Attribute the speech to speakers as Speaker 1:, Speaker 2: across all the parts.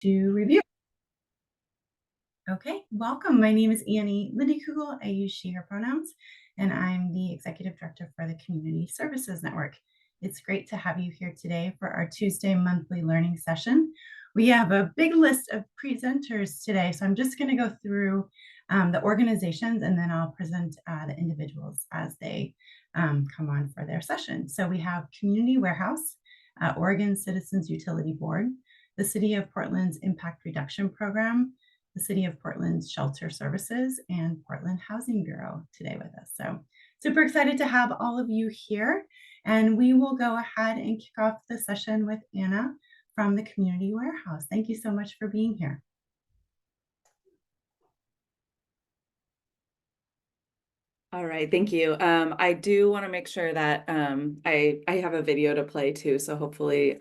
Speaker 1: To review. Okay, welcome. My name is Annie Lindy Kugel. I use she, her pronouns, and I'm the Executive Director for the Community Services Network. It's great to have you here today for our Tuesday monthly learning session. We have a big list of presenters today, so I'm just going to go through the organizations and then I'll present the individuals as they come on for their session. So we have Community Warehouse, Oregon Citizens Utility Board, the City of Portland's Impact Reduction Program, the City of Portland's Shelter Services, and Portland Housing Bureau today with us. So super excited to have all of you here. And we will go ahead and kick off the session with Anna from the Community Warehouse. Thank you so much for being here.
Speaker 2: All right, thank you. I do want to make sure that I have a video to play too, so hopefully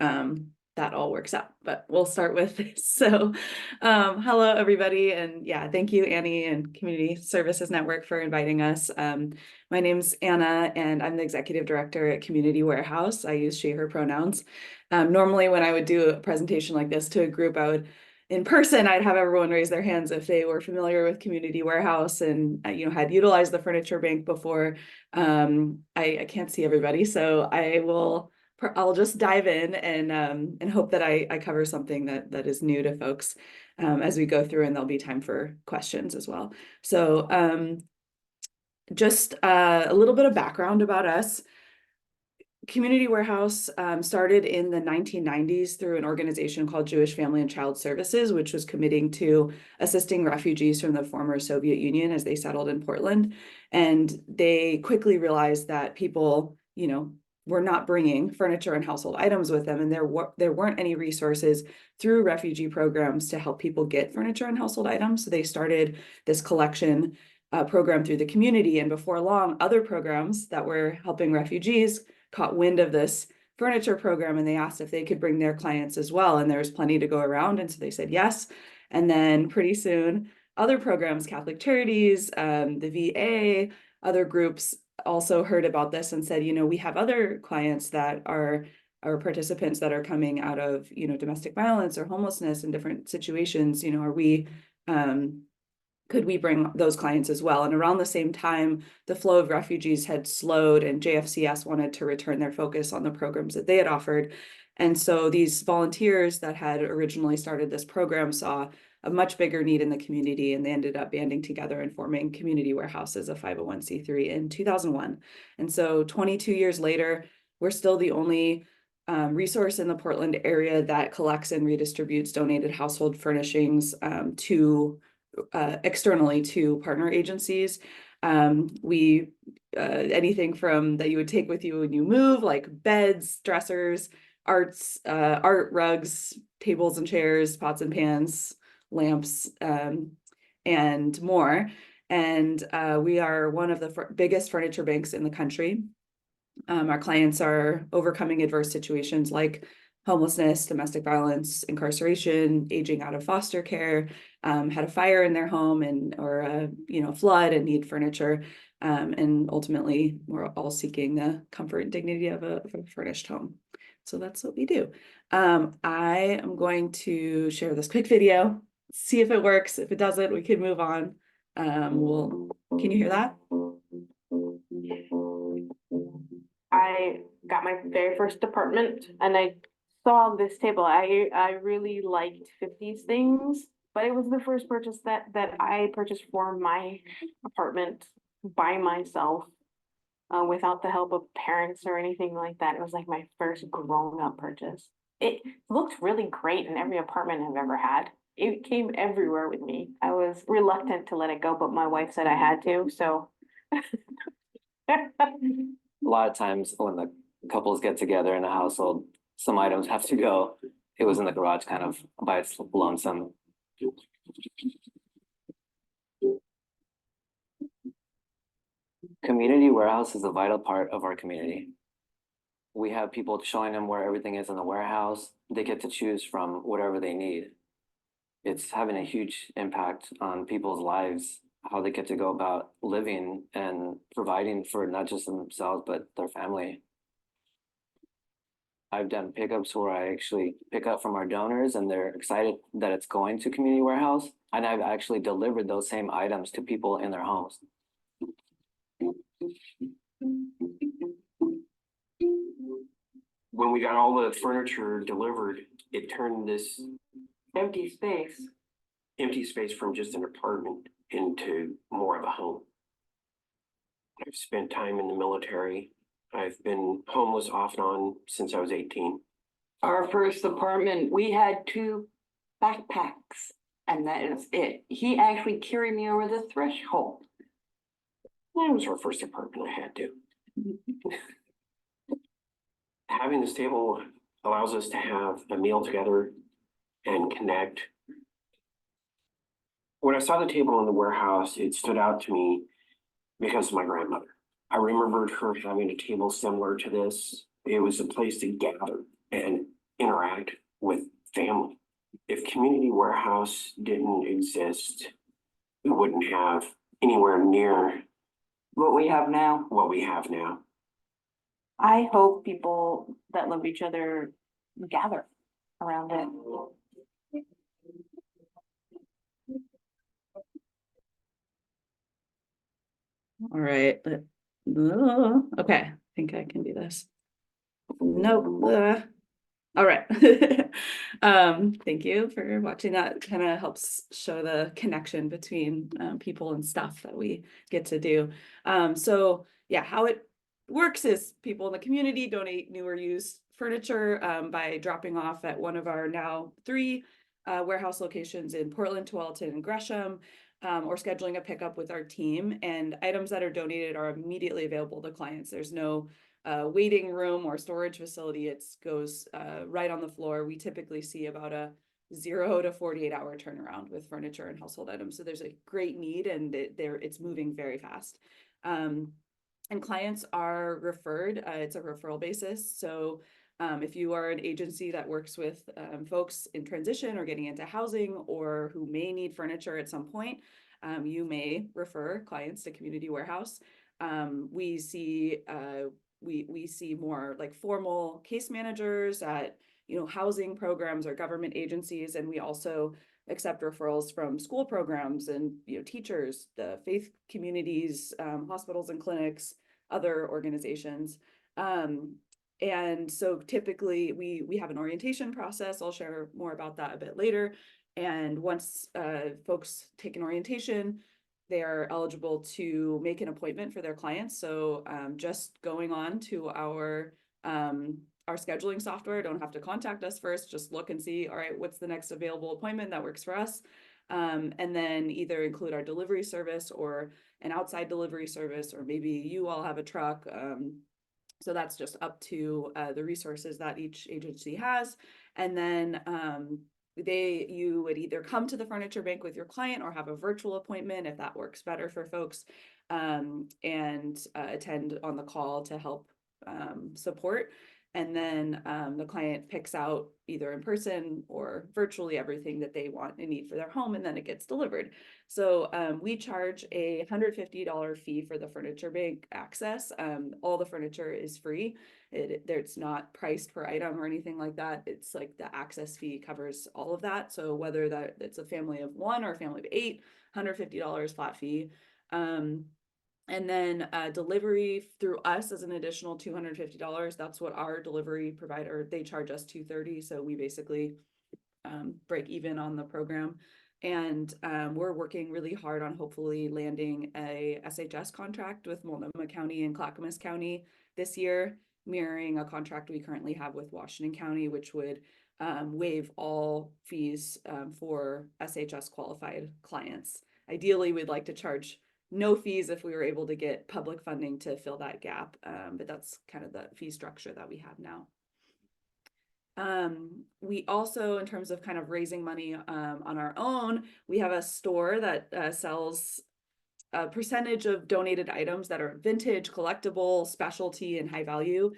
Speaker 2: that all works out, but we'll start with this. So hello everybody, and yeah, thank you Annie and Community Services Network for inviting us. My name's Anna and I'm the Executive Director at Community Warehouse. I use she, her pronouns. Normally when I would do a presentation like this to a group, in person, I'd have everyone raise their hands if they were familiar with Community Warehouse and had utilized the furniture bank before. I can't see everybody, so I'll just dive in and hope that I cover something that is new to folks as we go through, and there'll be time for questions as well. So just a little bit of background about us. Community Warehouse started in the 1990s through an organization called Jewish Family and Child Services, which was committing to assisting refugees from the former Soviet Union as they settled in Portland. And they quickly realized that people, were not bringing furniture and household items with them, and there weren't any resources through refugee programs to help people get furniture and household items. So they started this collection program through the community, and before long, other programs that were helping refugees caught wind of this furniture program, and they asked if they could bring their clients as well, and there was plenty to go around, and so they said yes. And then pretty soon other programs, Catholic Charities, the VA, other groups also heard about this and said, we have other clients that are participants that are coming out of domestic violence or homelessness in different situations. Could we bring those clients as well? And around the same time, the flow of refugees had slowed, and JFCS wanted to return their focus on the programs that they had offered. And so these volunteers that had originally started this program saw a much bigger need in the community, and they ended up banding together and forming Community Warehouse as a 501c3 in 2001. And so 22 years later, we're still the only resource in the Portland area that collects and redistributes donated household furnishings externally to partner agencies. We anything from that you would take with you when you move, like beds, dressers, art rugs, tables and chairs, pots and pans, lamps, and more. And we are one of the biggest furniture banks in the country. Our clients are overcoming adverse situations like homelessness, domestic violence, incarceration, aging out of foster care, had a fire in their home or a flood and need furniture. And ultimately, we're all seeking the comfort and dignity of a furnished home. So that's what we do. I am going to share this quick video, see if it works. If it doesn't, we can move on. Can you hear that?
Speaker 3: I got my very first apartment and I saw this table. I really liked 50s things, but it was the first purchase that I purchased for my apartment by myself, without the help of parents or anything like that. It was like my first grown-up purchase. It looked really great in every apartment I've ever had. It came everywhere with me. I was reluctant to let it go, but my wife said I had to, so.
Speaker 4: A lot of times when the couples get together in a household, some items have to go. It was in the garage kind of by its lonesome. Community Warehouse is a vital part of our community. We have people showing them where everything is in the warehouse. They get to choose from whatever they need. It's having a huge impact on people's lives, how they get to go about living and providing for not just themselves, but their family. I've done pickups where I actually pick up from our donors and they're excited that it's going to community warehouse. And I've actually delivered those same items to people in their homes.
Speaker 5: When we got all the furniture delivered, it turned this
Speaker 3: Empty space.
Speaker 5: empty space from just an apartment into more of a home. I've spent time in the military. I've been homeless off and on since I was 18.
Speaker 6: Our first apartment, we had 2 backpacks, and that is it. He actually carried me over the threshold.
Speaker 5: That was our first apartment. I had to. Having this table allows us to have a meal together and connect. When I saw the table in the warehouse, it stood out to me because of my grandmother. I remembered her having a table similar to this. It was a place to gather and interact with family. If community warehouse didn't exist, we wouldn't have anywhere near
Speaker 6: What we have now.
Speaker 5: what we have now.
Speaker 3: I hope people that love each other gather around it.
Speaker 2: All right. Okay, I think I can do this. Nope. All right. Thank you for watching. That kind of helps show the connection between people and stuff that we get to do. So yeah, how it works is people in the community donate new or used furniture by dropping off at one of our now 3 warehouse locations in Portland, Tualatin, and Gresham, or scheduling a pickup with our team. And items that are donated are immediately available to clients. There's no waiting room or storage facility. It goes right on the floor. We typically see about a 0 to 48 hour turnaround with furniture and household items. So there's a great need, and it's moving very fast. And clients are referred. It's a referral basis. So if you are an agency that works with folks in transition or getting into housing, or who may need furniture at some point, you may refer clients to Community Warehouse. We see more like formal case managers at housing programs or government agencies, and we also accept referrals from school programs and teachers, the faith communities, hospitals and clinics, other organizations. And so typically we have an orientation process. I'll share more about that a bit later. And once folks take an orientation, they are eligible to make an appointment for their clients. So just going on to our scheduling software, don't have to contact us first, just look and see, all right, what's the next available appointment that works for us? And then either include our delivery service or an outside delivery service, or maybe you all have a truck. So that's just up to the resources that each agency has. And then you would either come to the furniture bank with your client or have a virtual appointment if that works better for folks, and attend on the call to help support. And then the client picks out either in person or virtually everything that they want and need for their home, and then it gets delivered. So we charge a $150 fee for the furniture bank access. All the furniture is free. It's not priced per item or anything like that. It's like the access fee covers all of that. So whether that it's a family of 1 or a family of 8, $150 flat fee. And then delivery through us is an additional $250. That's what our delivery provider, they charge us $230. So we basically break even on the program. And we're working really hard on hopefully landing a SHS contract with Multnomah County and Clackamas County this year, mirroring a contract we currently have with Washington County, which would waive all fees for SHS qualified clients. Ideally, we'd like to charge no fees if we were able to get public funding to fill that gap, but that's kind of the fee structure that we have now. We also, in terms of kind of raising money on our own, we have a store that sells a percentage of donated items that are vintage, collectible, specialty, and high value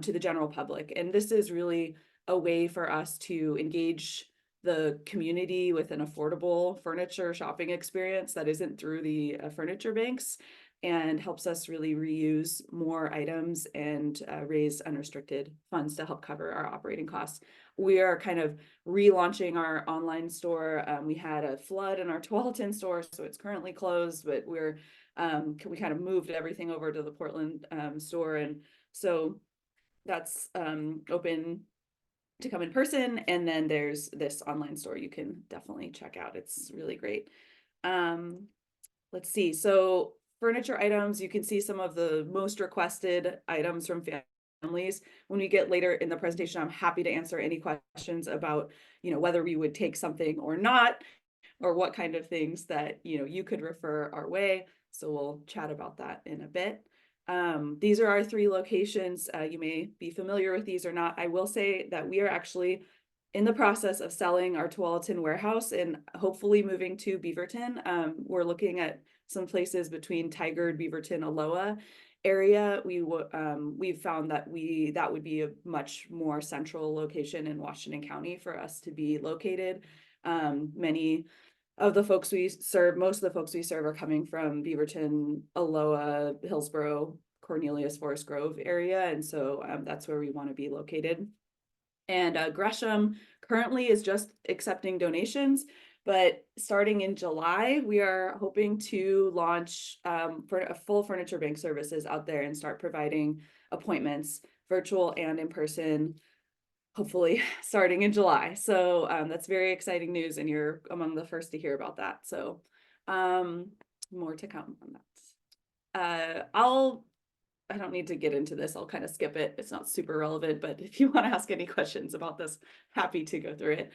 Speaker 2: to the general public. And this is really a way for us to engage the community with an affordable furniture shopping experience that isn't through the furniture banks. and helps us really reuse more items and raise unrestricted funds to help cover our operating costs. We are kind of relaunching our online store. We had a flood in our Tualatin store, so it's currently closed, but we kind of moved everything over to the Portland store, and so that's open to come in person. And then there's this online store you can definitely check out. It's really great. Let's see. So furniture items, you can see some of the most requested items from families. When we get later in the presentation, I'm happy to answer any questions about, whether we would take something or not, or what kind of things that, you could refer our way. So we'll chat about that in a bit. These are our 3 locations. You may be familiar with these or not. I will say that we are actually in the process of selling our Tualatin warehouse and hopefully moving to Beaverton. We're looking at some places between Tigard, Beaverton, Aloha area. We've found that that would be a much more central location in Washington County for us to be located. Many of the folks we serve, most of the folks we serve are coming from Beaverton, Aloha, Hillsborough, Cornelius, Forest Grove area. And so that's where we want to be located. And Gresham currently is just accepting donations, but starting in July, we are hoping to launch for a full furniture bank services out there and start providing appointments, virtual and in person, hopefully starting in July. So that's very exciting news, and you're among the first to hear about that. So more to come on that. I don't need to get into this. I'll kind of skip it. It's not super relevant, but if you want to ask any questions about this, happy to go through it.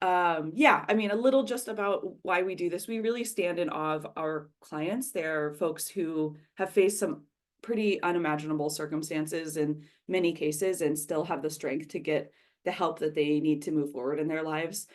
Speaker 2: Yeah, I mean, a little just about why we do this. We really stand in awe of our clients. They're folks who have faced some pretty unimaginable circumstances in many cases and still have the strength to get the help that they need to move forward in their lives.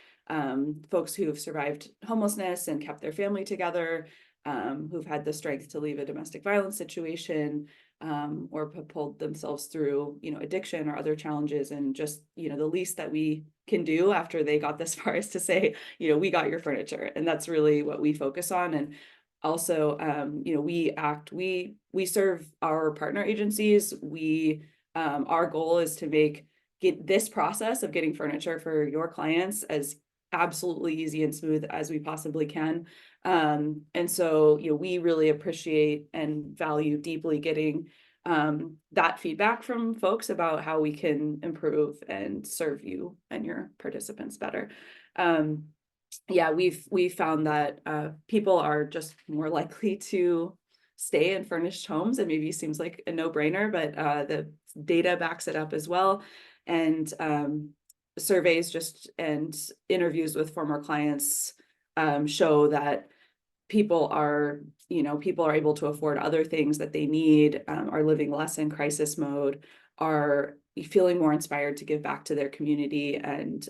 Speaker 2: Folks who have survived homelessness and kept their family together, who've had the strength to leave a domestic violence situation, or have pulled themselves through, addiction or other challenges. And just, the least that we can do after they got this far is to say, we got your furniture. And that's really what we focus on. And also, we serve our partner agencies. Our goal is to get this process of getting furniture for your clients as absolutely easy and smooth as we possibly can. And so, we really appreciate and value deeply getting that feedback from folks about how we can improve and serve you and your participants better. Yeah, we've found that people are just more likely to stay in furnished homes. It maybe seems like a no-brainer, but the data backs it up as well. And surveys and interviews with former clients show that people are able to afford other things that they need, are living less in crisis mode, are feeling more inspired to give back to their community, and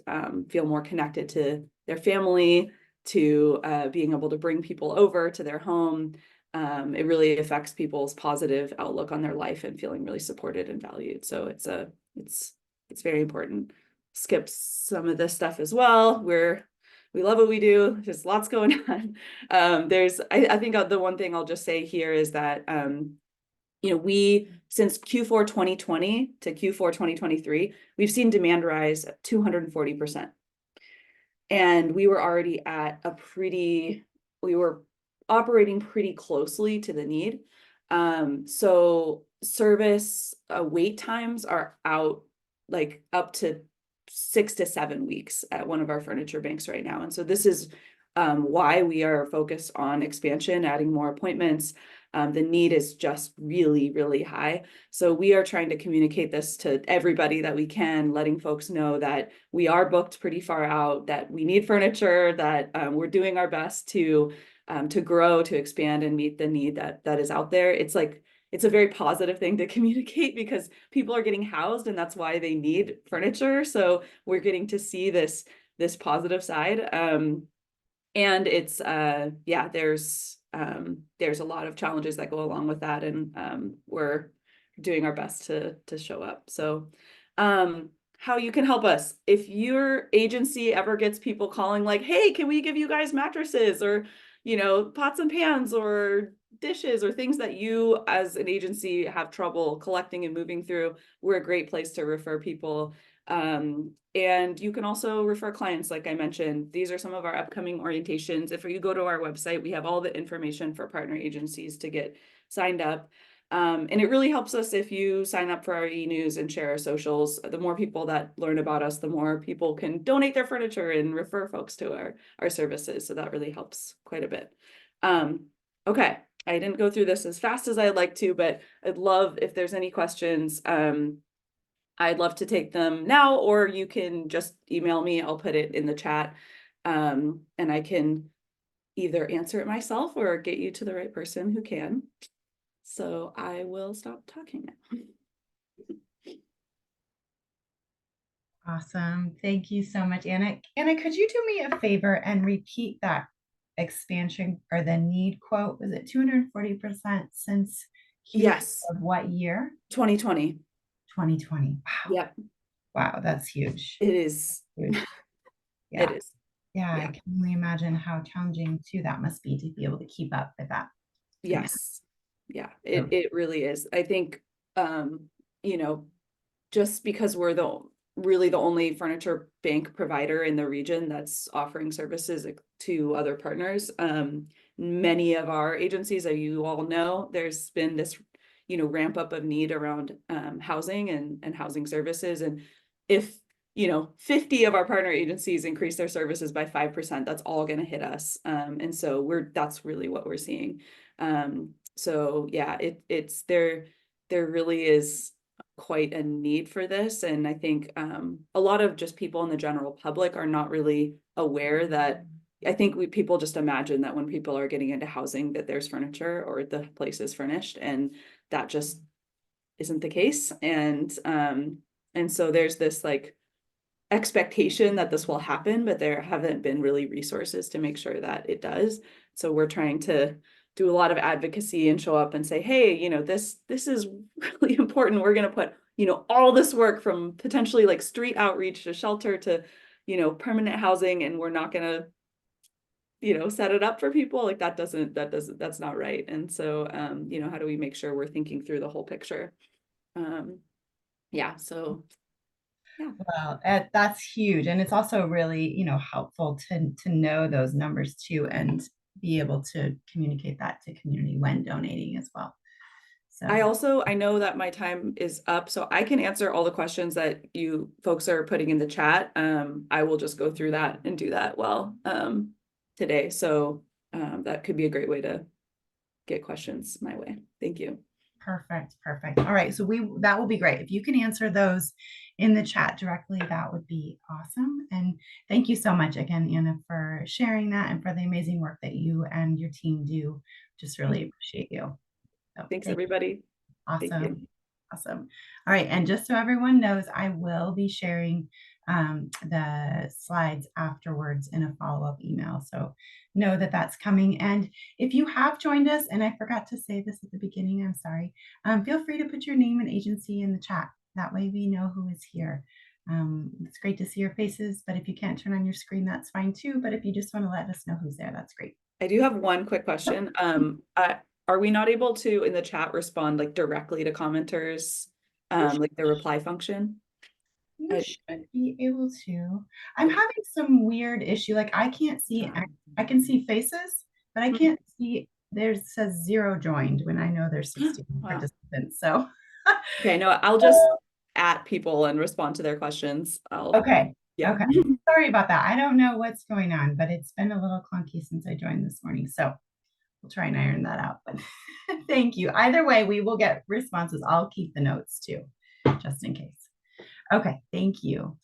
Speaker 2: feel more connected to their family, to being able to bring people over to their home. It really affects people's positive outlook on their life and feeling really supported and valued. So it's very important. Skip some of this stuff as well. We love what we do. There's lots going on. I think the one thing I'll just say here is that, since Q4 2020 to Q4 2023, we've seen demand rise 240%. And we were already we were operating pretty closely to the need. So service wait times are out like up to 6 to 7 weeks at one of our furniture banks right now. And so this is why we are focused on expansion, adding more appointments. The need is just really, really high. So we are trying to communicate this to everybody that we can, letting folks know that we are booked pretty far out, that we need furniture, that we're doing our best to grow, to expand and meet the need that is out there. It's a very positive thing to communicate because people are getting housed and that's why they need furniture. So we're getting to see this positive side. And it's, there's a lot of challenges that go along with that. And we're doing our best to show up. So how you can help us. If your agency ever gets people calling like, hey, can we give you guys mattresses? Or, you know, pots and pans or dishes or things that you as an agency have trouble collecting and moving through, we're a great place to refer people. And you can also refer clients, like I mentioned. These are some of our upcoming orientations. If you go to our website, we have all the information for partner agencies to get signed up. And it really helps us if you sign up for our e-news and share our socials. The more people that learn about us, the more people can donate their furniture and refer folks to our services. So that really helps quite a bit. Okay, I didn't go through this as fast as I'd like to, but I'd love if there's any questions. I'd love to take them now, or you can just email me. I'll put it in the chat, and I can either answer it myself or get you to the right person who can. So I will stop talking now.
Speaker 1: Awesome. Thank you so much, Anna. Anna, could you do me a favor and repeat that expansion or the need quote? Was it 240% since Q
Speaker 2: Yes,
Speaker 1: of what year?
Speaker 2: 2020.
Speaker 1: 2020. Wow.
Speaker 2: Yep,
Speaker 1: Wow, that's huge.
Speaker 2: it is.
Speaker 1: Huge.
Speaker 2: It
Speaker 1: Yeah.
Speaker 2: is.
Speaker 1: Yeah, I
Speaker 2: Yeah.
Speaker 1: can only imagine how challenging too that must be to be able to keep up with that.
Speaker 2: Yes. Yeah,
Speaker 1: So-
Speaker 2: it really is. I think, you know, just because we're really the only furniture bank provider in the region that's offering services to other partners. Many of our agencies, as you all know, there's been this, you know, ramp up of need around housing and housing services. And if, you know, 50 of our partner agencies increase their services by 5%, that's all going to hit us. And so that's really what we're seeing. So yeah, it's there really is quite a need for this. And I think a lot of just people in the general public are not really aware that I think people just imagine that when people are getting into housing that there's furniture or the place is furnished, and that just isn't the case. And so there's this like expectation that this will happen, but there haven't been really resources to make sure that it does. So we're trying to do a lot of advocacy and show up and say, hey, you know, this is really important. We're going to put, you know, all this work from potentially like street outreach to shelter to, you know, permanent housing, and we're not going to, you know, set it up for people. Like that's not right. And so, you know, how do we make sure we're thinking through the whole picture? Yeah, so yeah.
Speaker 1: Well, that's huge. And it's also really, you know, helpful to know those numbers too and be able to communicate that to community when donating as well. So
Speaker 2: I know that my time is up, so I can answer all the questions that you folks are putting in the chat. I will just go through that and do that well today. So that could be a great way to get questions my way. Thank you.
Speaker 1: perfect. All right. So that will be great. If you can answer those in the chat directly, that would be awesome. And thank you so much again, Anna, for sharing that and for the amazing work that you and your team do. Just really appreciate you. So,
Speaker 2: Thanks, everybody.
Speaker 1: awesome.
Speaker 2: Thank you.
Speaker 1: Awesome. All right. And just so everyone knows, I will be sharing the slides afterwards in a follow-up email. So know that that's coming. And if you have joined us, and I forgot to say this at the beginning, I'm sorry, feel free to put your name and agency in the chat. That way we know who is here. It's great to see your faces, but if you can't turn on your screen, that's fine too. But if you just want to let us know who's there, that's great.
Speaker 2: I do have one quick question. Are we not able to in the chat respond like directly to commenters, like the reply function?
Speaker 1: You should be able to. I'm having some weird issue. Like I can't see, I can see faces, but I can't see, there says 0 joined when I know there's 60
Speaker 2: Wow.
Speaker 1: participants. So,
Speaker 2: Okay, no, I'll just at people and respond to their questions.
Speaker 1: okay.
Speaker 2: Yeah.
Speaker 1: Okay. Sorry about that. I don't know what's going on, but it's been a little clunky since I joined this morning. So we'll try and iron that out. But thank you. Either way, we will get responses. I'll keep the notes too, just in case. Okay. Thank you.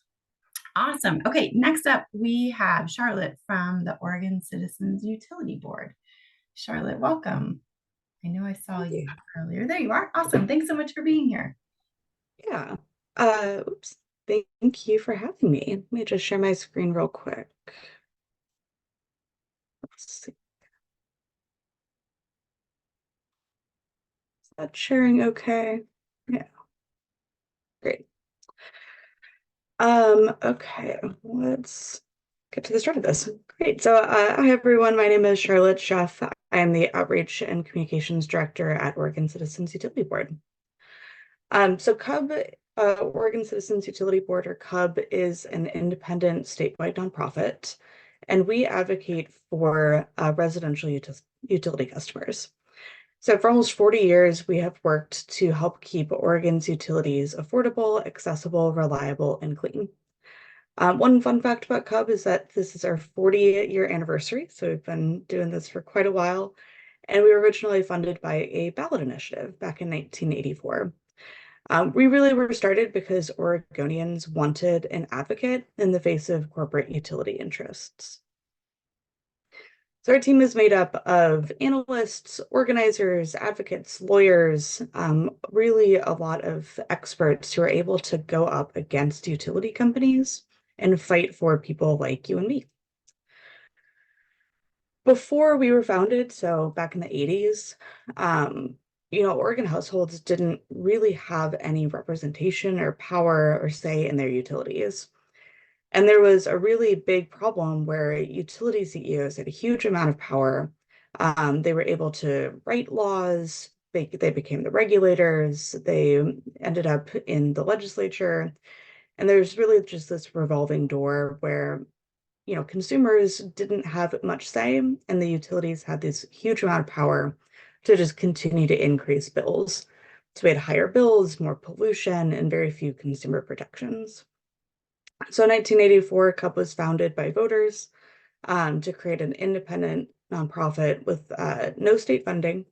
Speaker 1: Awesome. Okay, next up, we have Charlotte from the Oregon Citizens Utility Board. Charlotte, welcome. I know I saw you earlier. There you are. Awesome. Thanks so much for being here.
Speaker 7: Yeah. Oops. Thank you for having me. Let me just share my screen real quick. Let's see. Is that sharing okay? Yeah. Great. Okay, let's get to the start of this. Great. So, hi everyone. My name is Charlotte Schaff. I am the Outreach and Communications Director at Oregon Citizens Utility Board. So Oregon Citizens Utility Board, or CUB, is an independent statewide nonprofit, and we advocate for residential utility customers. So for almost 40 years, we have worked to help keep Oregon's utilities affordable, accessible, reliable, and clean. One fun fact about CUB is that this is our 40-year anniversary, so we've been doing this for quite a while, and we were originally funded by a ballot initiative back in 1984. We really were started because Oregonians wanted an advocate in the face of corporate utility interests. So our team is made up of analysts, organizers, advocates, lawyers, really a lot of experts who are able to go up against utility companies and fight for people like you and me. Before we were founded, so back in the 80s, Oregon households didn't really have any representation or power or say in their utilities. And there was a really big problem where utility CEOs had a huge amount of power. They were able to write laws. They became the regulators. They ended up in the legislature. And there's really just this revolving door where, consumers didn't have much say, and the utilities had this huge amount of power to just continue to increase bills. So we had higher bills, more pollution, and very few consumer protections. So in 1984, CUB was founded by voters to create an independent nonprofit with no state funding,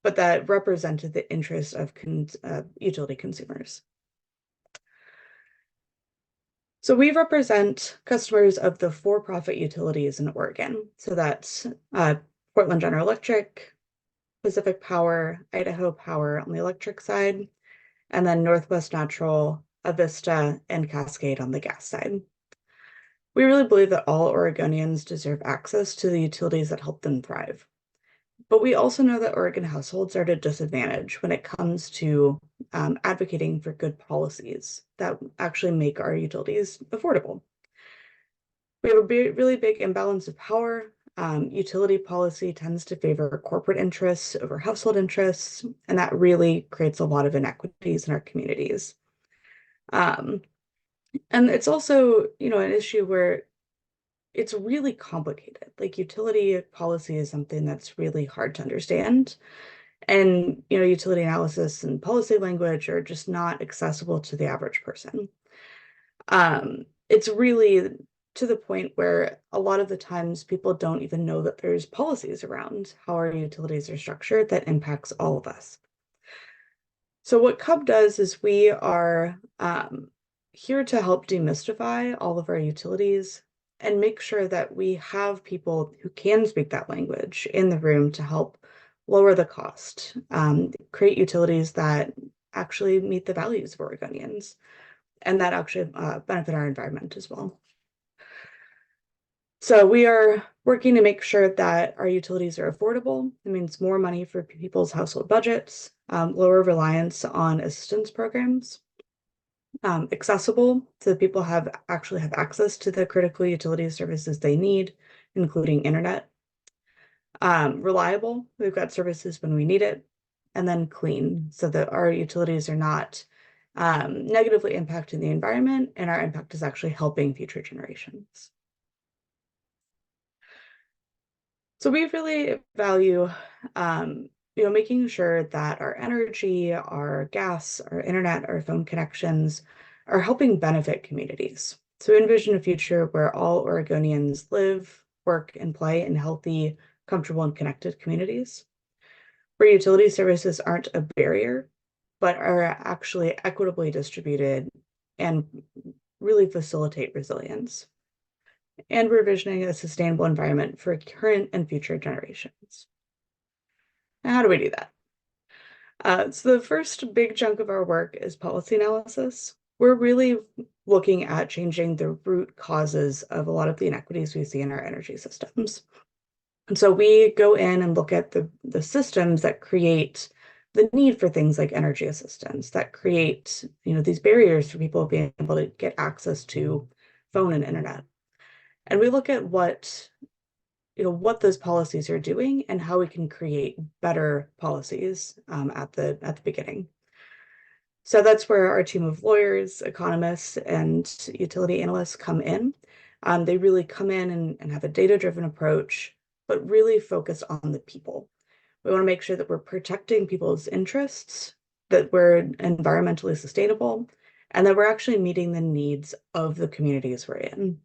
Speaker 7: but that represented the interests of utility consumers. So we represent customers of the for-profit utilities in Oregon. So that's Portland General Electric, Pacific Power, Idaho Power on the electric side, and then Northwest Natural, Avista, and Cascade on the gas side. We really believe that all Oregonians deserve access to the utilities that help them thrive. But we also know that Oregon households are at a disadvantage when it comes to advocating for good policies that actually make our utilities affordable. We have a really big imbalance of power. Utility policy tends to favor corporate interests over household interests, and that really creates a lot of inequities in our communities. And it's also, an issue where it's really complicated. Like, utility policy is something that's really hard to understand. And, utility analysis and policy language are just not accessible to the average person. It's really to the point where a lot of the times people don't even know that there's policies around how our utilities are structured that impacts all of us. So what CUB does is we are here to help demystify all of our utilities and make sure that we have people who can speak that language in the room to help lower the cost, create utilities that actually meet the values of Oregonians and that actually benefit our environment as well. So we are working to make sure that our utilities are affordable. It means more money for people's household budgets, lower reliance on assistance programs, accessible so that people actually have access to the critical utility services they need, including internet. Reliable, we've got services when we need it, and then clean so that our utilities are not negatively impacting the environment and our impact is actually helping future generations. So we really value, making sure that our energy, our gas, our internet, our phone connections are helping benefit communities. So envision a future where all Oregonians live, work, and play in healthy, comfortable, and connected communities, where utility services aren't a barrier, but are actually equitably distributed and really facilitate resilience, and we're visioning a sustainable environment for current and future generations. Now, how do we do that? So the first big chunk of our work is policy analysis. We're really looking at changing the root causes of a lot of the inequities we see in our energy systems. And so we go in and look at the systems that create the need for things like energy assistance, that create these barriers for people being able to get access to phone and internet. And we look at what those policies are doing and how we can create better policies at the beginning. So that's where our team of lawyers, economists, and utility analysts come in. They really come in and have a data-driven approach, but really focus on the people. We want to make sure that we're protecting people's interests, that we're environmentally sustainable, and that we're actually meeting the needs of the communities we're in.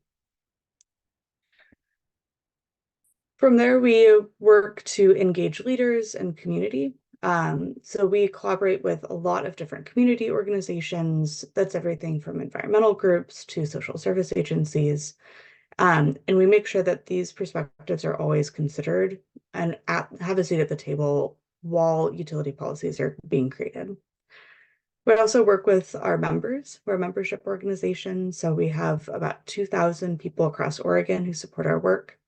Speaker 7: From there, we work to engage leaders and community. So we collaborate with a lot of different community organizations. That's everything from environmental groups to social service agencies. And we make sure that these perspectives are always considered and have a seat at the table while utility policies are being created. We also work with our members. We're a membership organization, so we have about 2,000 people across Oregon who support our work.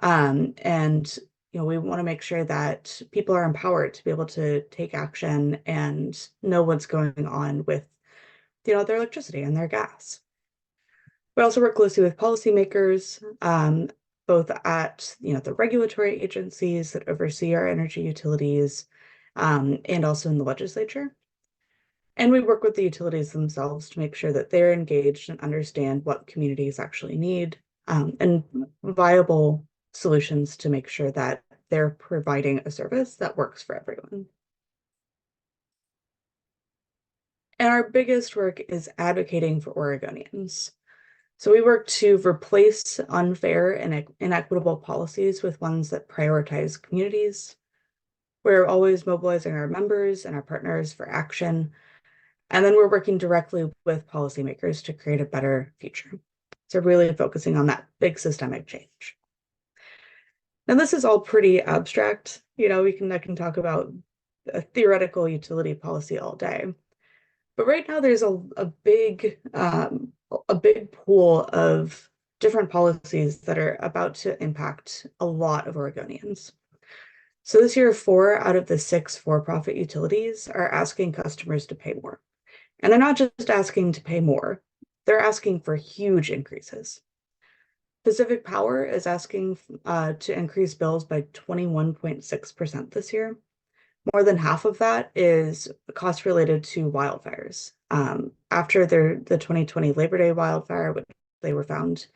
Speaker 7: And we want to make sure that people are empowered to be able to take action and know what's going on with their electricity and their gas. We also work closely with policymakers, both at the regulatory agencies that oversee our energy utilities, and also in the legislature. And we work with the utilities themselves to make sure that they're engaged and understand what communities actually need, and viable solutions to make sure that they're providing a service that works for everyone. And our biggest work is advocating for Oregonians. So we work to replace unfair and inequitable policies with ones that prioritize communities. We're always mobilizing our members and our partners for action. And then we're working directly with policymakers to create a better future. So really focusing on that big systemic change. Now, this is all pretty abstract. I can talk about a theoretical utility policy all day. But right now there's a big pool of different policies that are about to impact a lot of Oregonians. So this year, 4 out of the 6 for-profit utilities are asking customers to pay more. And they're not just asking to pay more, they're asking for huge increases. Pacific Power is asking to increase bills by 21.6% this year. More than half of that is cost related to wildfires. After the 2020 Labor Day wildfire, which they were found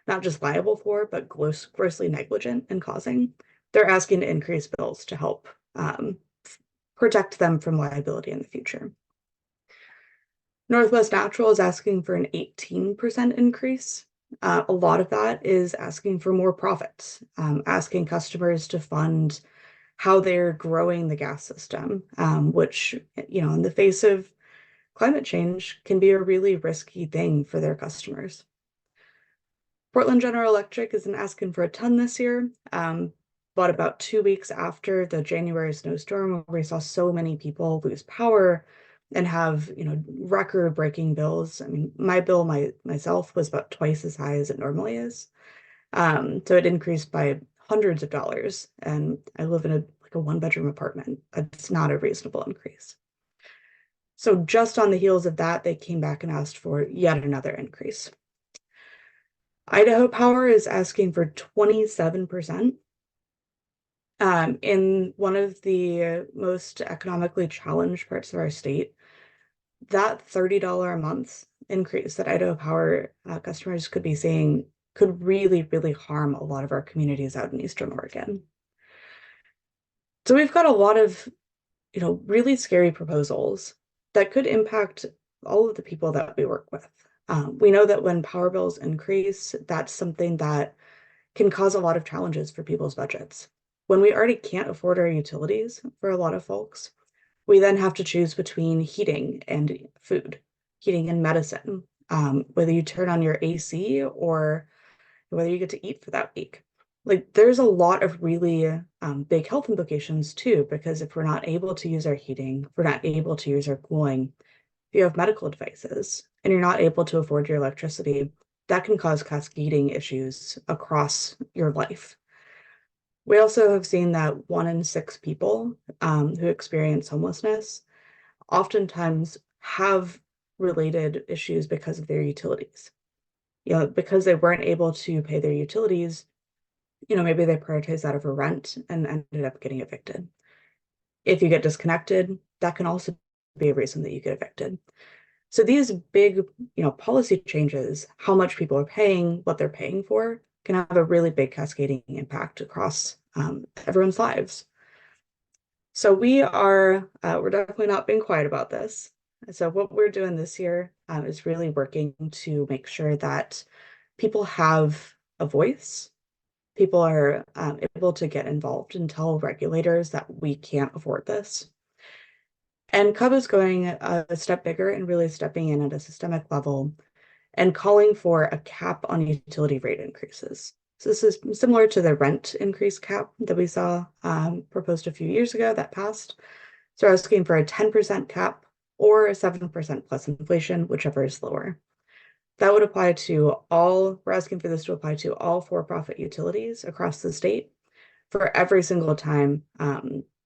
Speaker 7: not just liable for, but grossly negligent in causing, they're asking to increase bills to help protect them from liability in the future. Northwest Natural is asking for an 18% increase. A lot of that is asking for more profits, asking customers to fund how they're growing the gas system, which, in the face of climate change can be a really risky thing for their customers. Portland General Electric isn't asking for a ton this year, but about 2 weeks after the January snowstorm, where we saw so many people lose power and have, record-breaking bills. I mean, my bill myself was about twice as high as it normally is. So it increased by hundreds of dollars, and I live in a 1-bedroom apartment. It's not a reasonable increase. So just on the heels of that, they came back and asked for yet another increase. Idaho Power is asking for 27%. In one of the most economically challenged parts of our state, that $30 a month increase that Idaho Power customers could be seeing could really, really harm a lot of our communities out in Eastern Oregon. So we've got a lot of, really scary proposals that could impact all of the people that we work with. We know that when power bills increase, that's something that can cause a lot of challenges for people's budgets. When we already can't afford our utilities for a lot of folks, we then have to choose between heating and food, heating and medicine, whether you turn on your AC or whether you get to eat for that week. There's a lot of really big health implications too, because if we're not able to use our heating, if we're not able to use our cooling, if you have medical devices and you're not able to afford your electricity, that can cause cascading issues across your life. We also have seen that 1 in 6 people who experience homelessness oftentimes have related issues because of their utilities. because they weren't able to pay their utilities, maybe they prioritized that over rent and ended up getting evicted. If you get disconnected, that can also be a reason that you get evicted. So these big, policy changes, how much people are paying, what they're paying for, can have a really big cascading impact across everyone's lives. So we're definitely not being quiet about this. So what we're doing this year is really working to make sure that people have a voice. People are able to get involved and tell regulators that we can't afford this. And CUB is going a step bigger and really stepping in at a systemic level and calling for a cap on utility rate increases. So this is similar to the rent increase cap that we saw proposed a few years ago that passed. So we're asking for a 10% cap or a 7% plus inflation, whichever is lower. That would apply to we're asking for this to apply to all for-profit utilities across the state for every single time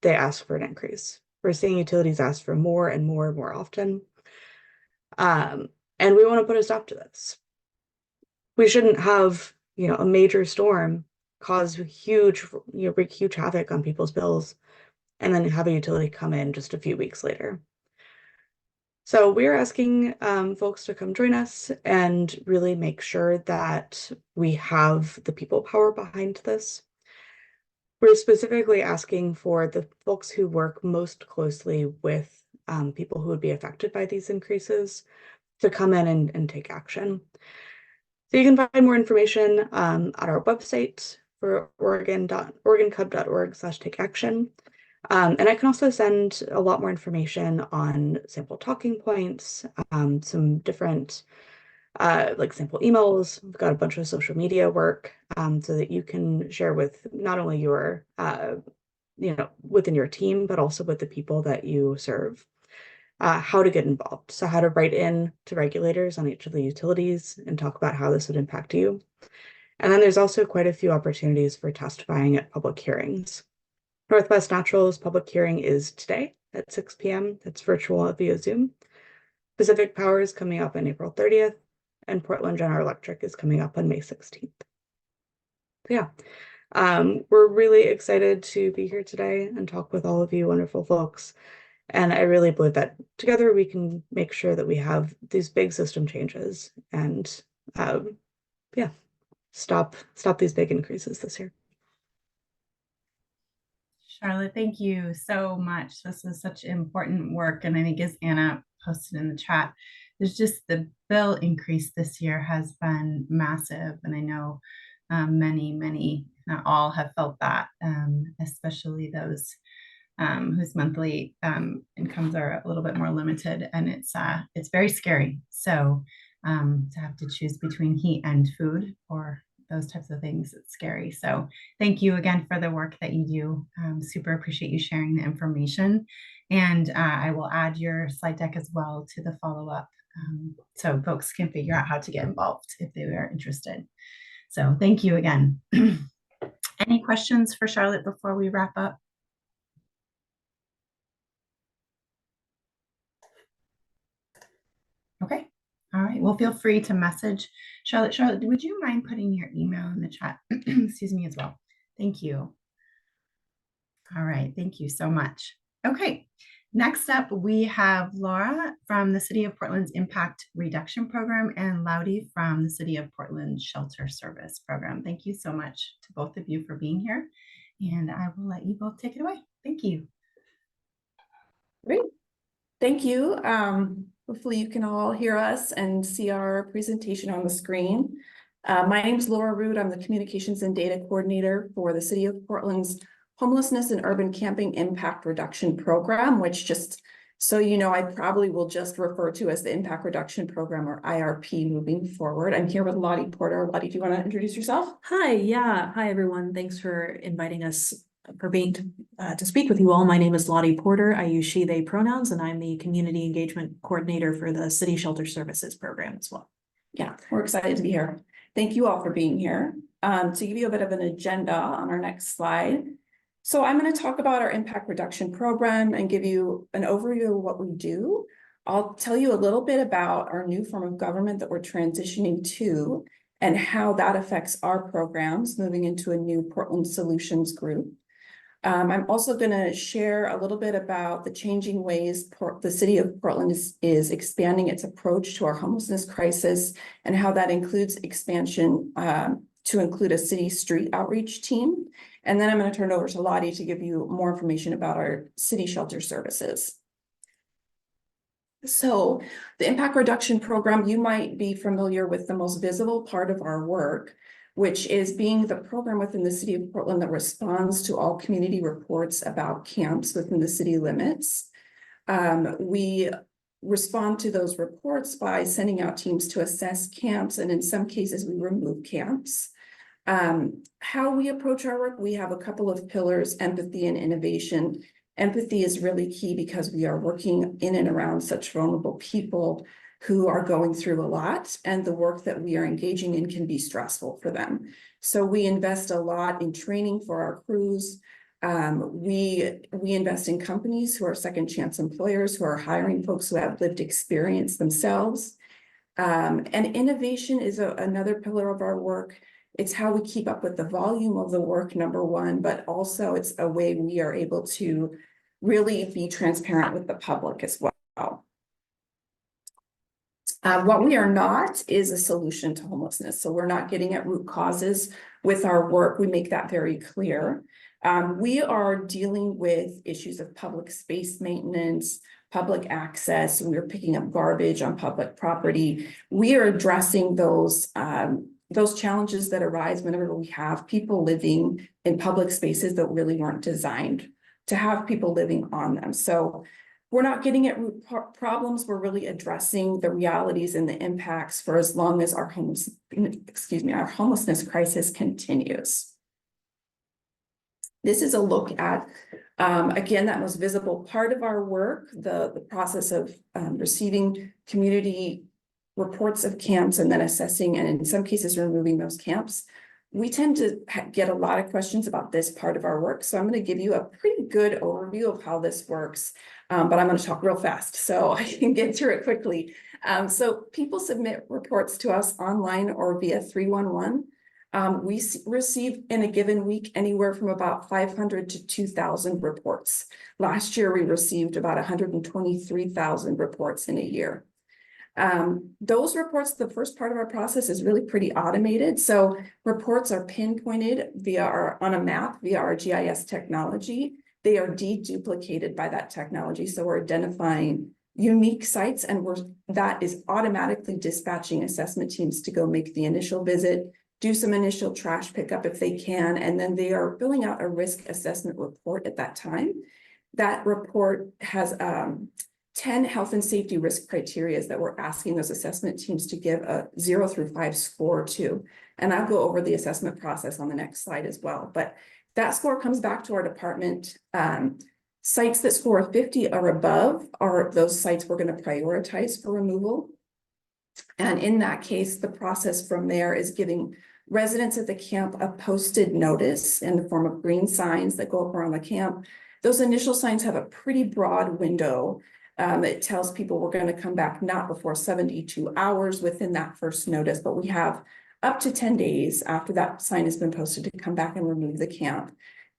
Speaker 7: they ask for an increase. We're seeing utilities ask for more and more and more often. And we want to put a stop to this. We shouldn't have, a major storm cause huge, wreak huge havoc on people's bills and then have a utility come in just a few weeks later. So we're asking folks to come join us and really make sure that we have the people power behind this. We're specifically asking for the folks who work most closely with people who would be affected by these increases to come in and take action. So you can find more information at our website for oregoncub.org/takeaction. And I can also send a lot more information on sample talking points, some different like sample emails. We've got a bunch of social media work so that you can share with not only your, within your team, but also with the people that you serve, how to get involved. So how to write in to regulators on each of the utilities and talk about how this would impact you. And then there's also quite a few opportunities for testifying at public hearings. Northwest Natural's public hearing is today at 6 p.m. That's virtual via Zoom. Pacific Power is coming up on April 30th, and Portland General Electric is coming up on May 16th. So yeah, we're really excited to be here today and talk with all of you wonderful folks. And I really believe that together we can make sure that we have these big system changes and stop these big increases this year.
Speaker 1: Charlotte, thank you so much. This is such important work. And I think as Anna posted in the chat, there's just the bill increase this year has been massive. And I know many, not all have felt that, especially those whose monthly incomes are a little bit more limited. And it's very scary. So to have to choose between heat and food or those types of things, it's scary. So thank you again for the work that you do. Super appreciate you sharing the information. And I will add your slide deck as well to the follow-up so folks can figure out how to get involved if they are interested. So thank you again. Any questions for Charlotte before we wrap up? Okay. All right. Well, feel free to message Charlotte. Charlotte, would you mind putting your email in the chat? Excuse me as well. Thank you. All right. Thank you so much. Okay. Next up, we have Laura from the City of Portland's Impact Reduction Program and Laudy from the City of Portland Shelter Service Program. Thank you so much to both of you for being here. And I will let you both take it away. Thank you.
Speaker 8: Great. Thank you. Hopefully you can all hear us and see our presentation on the screen. My name is Laura Root. I'm the Communications and Data Coordinator for the City of Portland's Homelessness and Urban Camping Impact Reduction Program, which, just so you know, I probably will just refer to as the Impact Reduction Program, or IRP, moving forward. I'm here with Lottie Porter. Lottie, do you want to introduce yourself?
Speaker 9: Hi, yeah. Hi, everyone. Thanks for inviting us for being to speak with you all. My name is Lottie Porter. I use she, they pronouns, and I'm the Community Engagement Coordinator for the City Shelter Services Program as well.
Speaker 8: Yeah, we're excited to be here. Thank you all for being here. To give you a bit of an agenda on our next slide. So I'm going to talk about our impact reduction program and give you an overview of what we do. I'll tell you a little bit about our new form of government that we're transitioning to and how that affects our programs moving into a new Portland Solutions group. I'm also going to share a little bit about the changing ways the city of Portland is expanding its approach to our homelessness crisis and how that includes expansion to include a city street outreach team. And then I'm going to turn it over to Lottie to give you more information about our city shelter services. So the impact reduction program, you might be familiar with the most visible part of our work, which is being the program within the city of Portland that responds to all community reports about camps within the city limits. We respond to those reports by sending out teams to assess camps, and in some cases we remove camps. How we approach our work, we have a couple of pillars: empathy and innovation. Empathy is really key because we are working in and around such vulnerable people who are going through a lot, and the work that we are engaging in can be stressful for them. So we invest a lot in training for our crews. We invest in companies who are second chance employers, who are hiring folks who have lived experience themselves. And innovation is another pillar of our work. It's how we keep up with the volume of the work, number one, but also it's a way we are able to really be transparent with the public as well. What we are not is a solution to homelessness. So we're not getting at root causes with our work. We make that very clear. We are dealing with issues of public space maintenance, public access. We're picking up garbage on public property. We are addressing those challenges that arise whenever we have people living in public spaces that really weren't designed to have people living on them. So we're not getting at root problems. We're really addressing the realities and the impacts for as long as our homelessness crisis continues. This is a look at, again, that most visible part of our work, the process of receiving community reports of camps and then assessing and in some cases removing those camps. We tend to get a lot of questions about this part of our work. So I'm going to give you a pretty good overview of how this works, but I'm going to talk real fast so I can get through it quickly. So people submit reports to us online or via 311. We receive in a given week anywhere from about 500 to 2,000 reports. Last year, we received about 123,000 reports in a year. Those reports, the first part of our process is really pretty automated. So reports are pinpointed on a map via our GIS technology. They are deduplicated by that technology. So we're identifying unique sites and that is automatically dispatching assessment teams to go make the initial visit, do some initial trash pickup if they can, and then they are filling out a risk assessment report at that time. That report has 10 health and safety risk criteria that we're asking those assessment teams to give a 0 through 5 score to. And I'll go over the assessment process on the next slide as well. But that score comes back to our department. Sites that score 50 or above are those sites we're going to prioritize for removal. And in that case, the process from there is giving residents at the camp a posted notice in the form of green signs that go up around the camp. Those initial signs have a pretty broad window. It tells people we're going to come back not before 72 hours within that first notice, but we have up to 10 days after that sign has been posted to come back and remove the camp.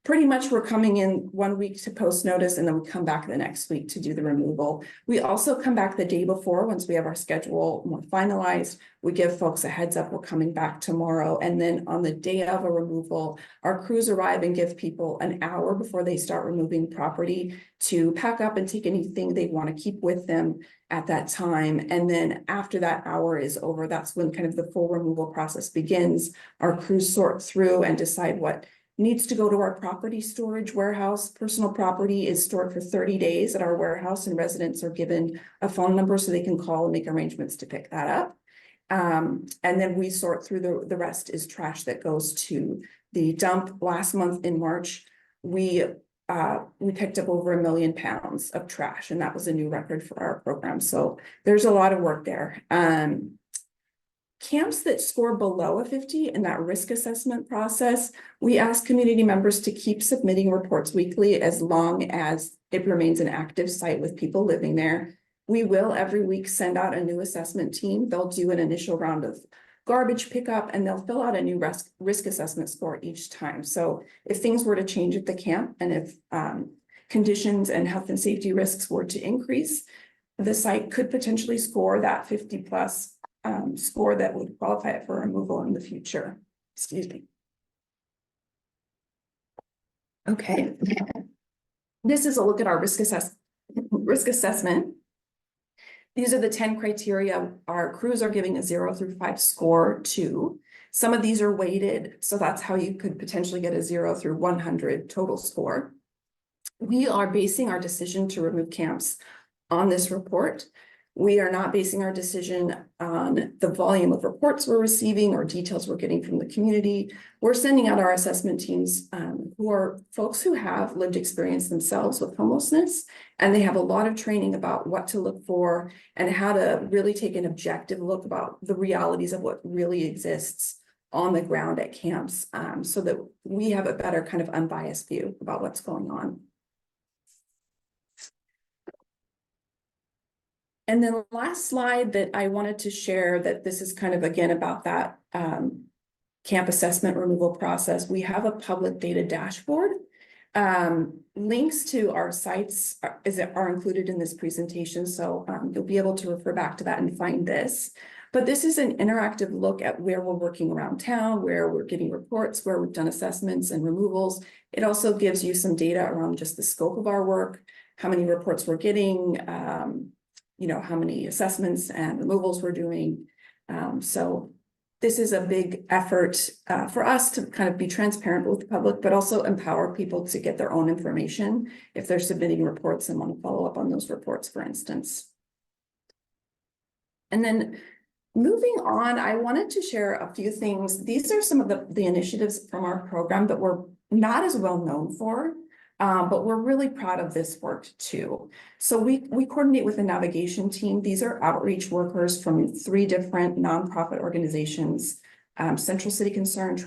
Speaker 8: Pretty much we're coming in 1 week to post notice and then we come back the next week to do the removal. We also come back the day before once we have our schedule more finalized. We give folks a heads up, we're coming back tomorrow. And then on the day of a removal, our crews arrive and give people an hour before they start removing property to pack up and take anything they want to keep with them at that time. And then after that hour is over, that's when kind of the full removal process begins. Our crews sort through and decide what needs to go to our property storage warehouse. Personal property is stored for 30 days at our warehouse and residents are given a phone number so they can call and make arrangements to pick that up. And then we sort through the rest is trash that goes to the dump. Last month in March, we picked up over 1 million pounds of trash, and that was a new record for our program. So there's a lot of work there. Camps that score below a 50 in that risk assessment process, we ask community members to keep submitting reports weekly as long as it remains an active site with people living there. We will every week send out a new assessment team. They'll do an initial round of garbage pickup and they'll fill out a new risk assessment score each time. So if things were to change at the camp and if conditions and health and safety risks were to increase, the site could potentially score that 50+ score that would qualify it for removal in the future. Excuse me. Okay. This is a look at our risk assessment. These are the 10 criteria our crews are giving a 0 through 5 score to. Some of these are weighted, so that's how you could potentially get a 0 through 100 total score. We are basing our decision to remove camps on this report. We are not basing our decision on the volume of reports we're receiving or details we're getting from the community. We're sending out our assessment teams who are folks who have lived experience themselves with homelessness, and they have a lot of training about what to look for and how to really take an objective look about the realities of what really exists on the ground at camps, so that we have a better kind of unbiased view about what's going on. And then the last slide that I wanted to share, that this is kind of again about that camp assessment removal process. We have a public data dashboard. Links to our sites are included in this presentation, so you'll be able to refer back to that and find this. But this is an interactive look at where we're working around town, where we're getting reports, where we've done assessments and removals. It also gives you some data around just the scope of our work, how many reports we're getting, you know, how many assessments and removals we're doing. So this is a big effort for us to kind of be transparent with the public, but also empower people to get their own information if they're submitting reports and want to follow up on those reports, for instance. And then moving on, I wanted to share a few things. These are some of the initiatives from our program that we're not as well known for. But we're really proud of this work too. So we coordinate with a navigation team. These are outreach workers from 3 different nonprofit organizations, Central City Concern,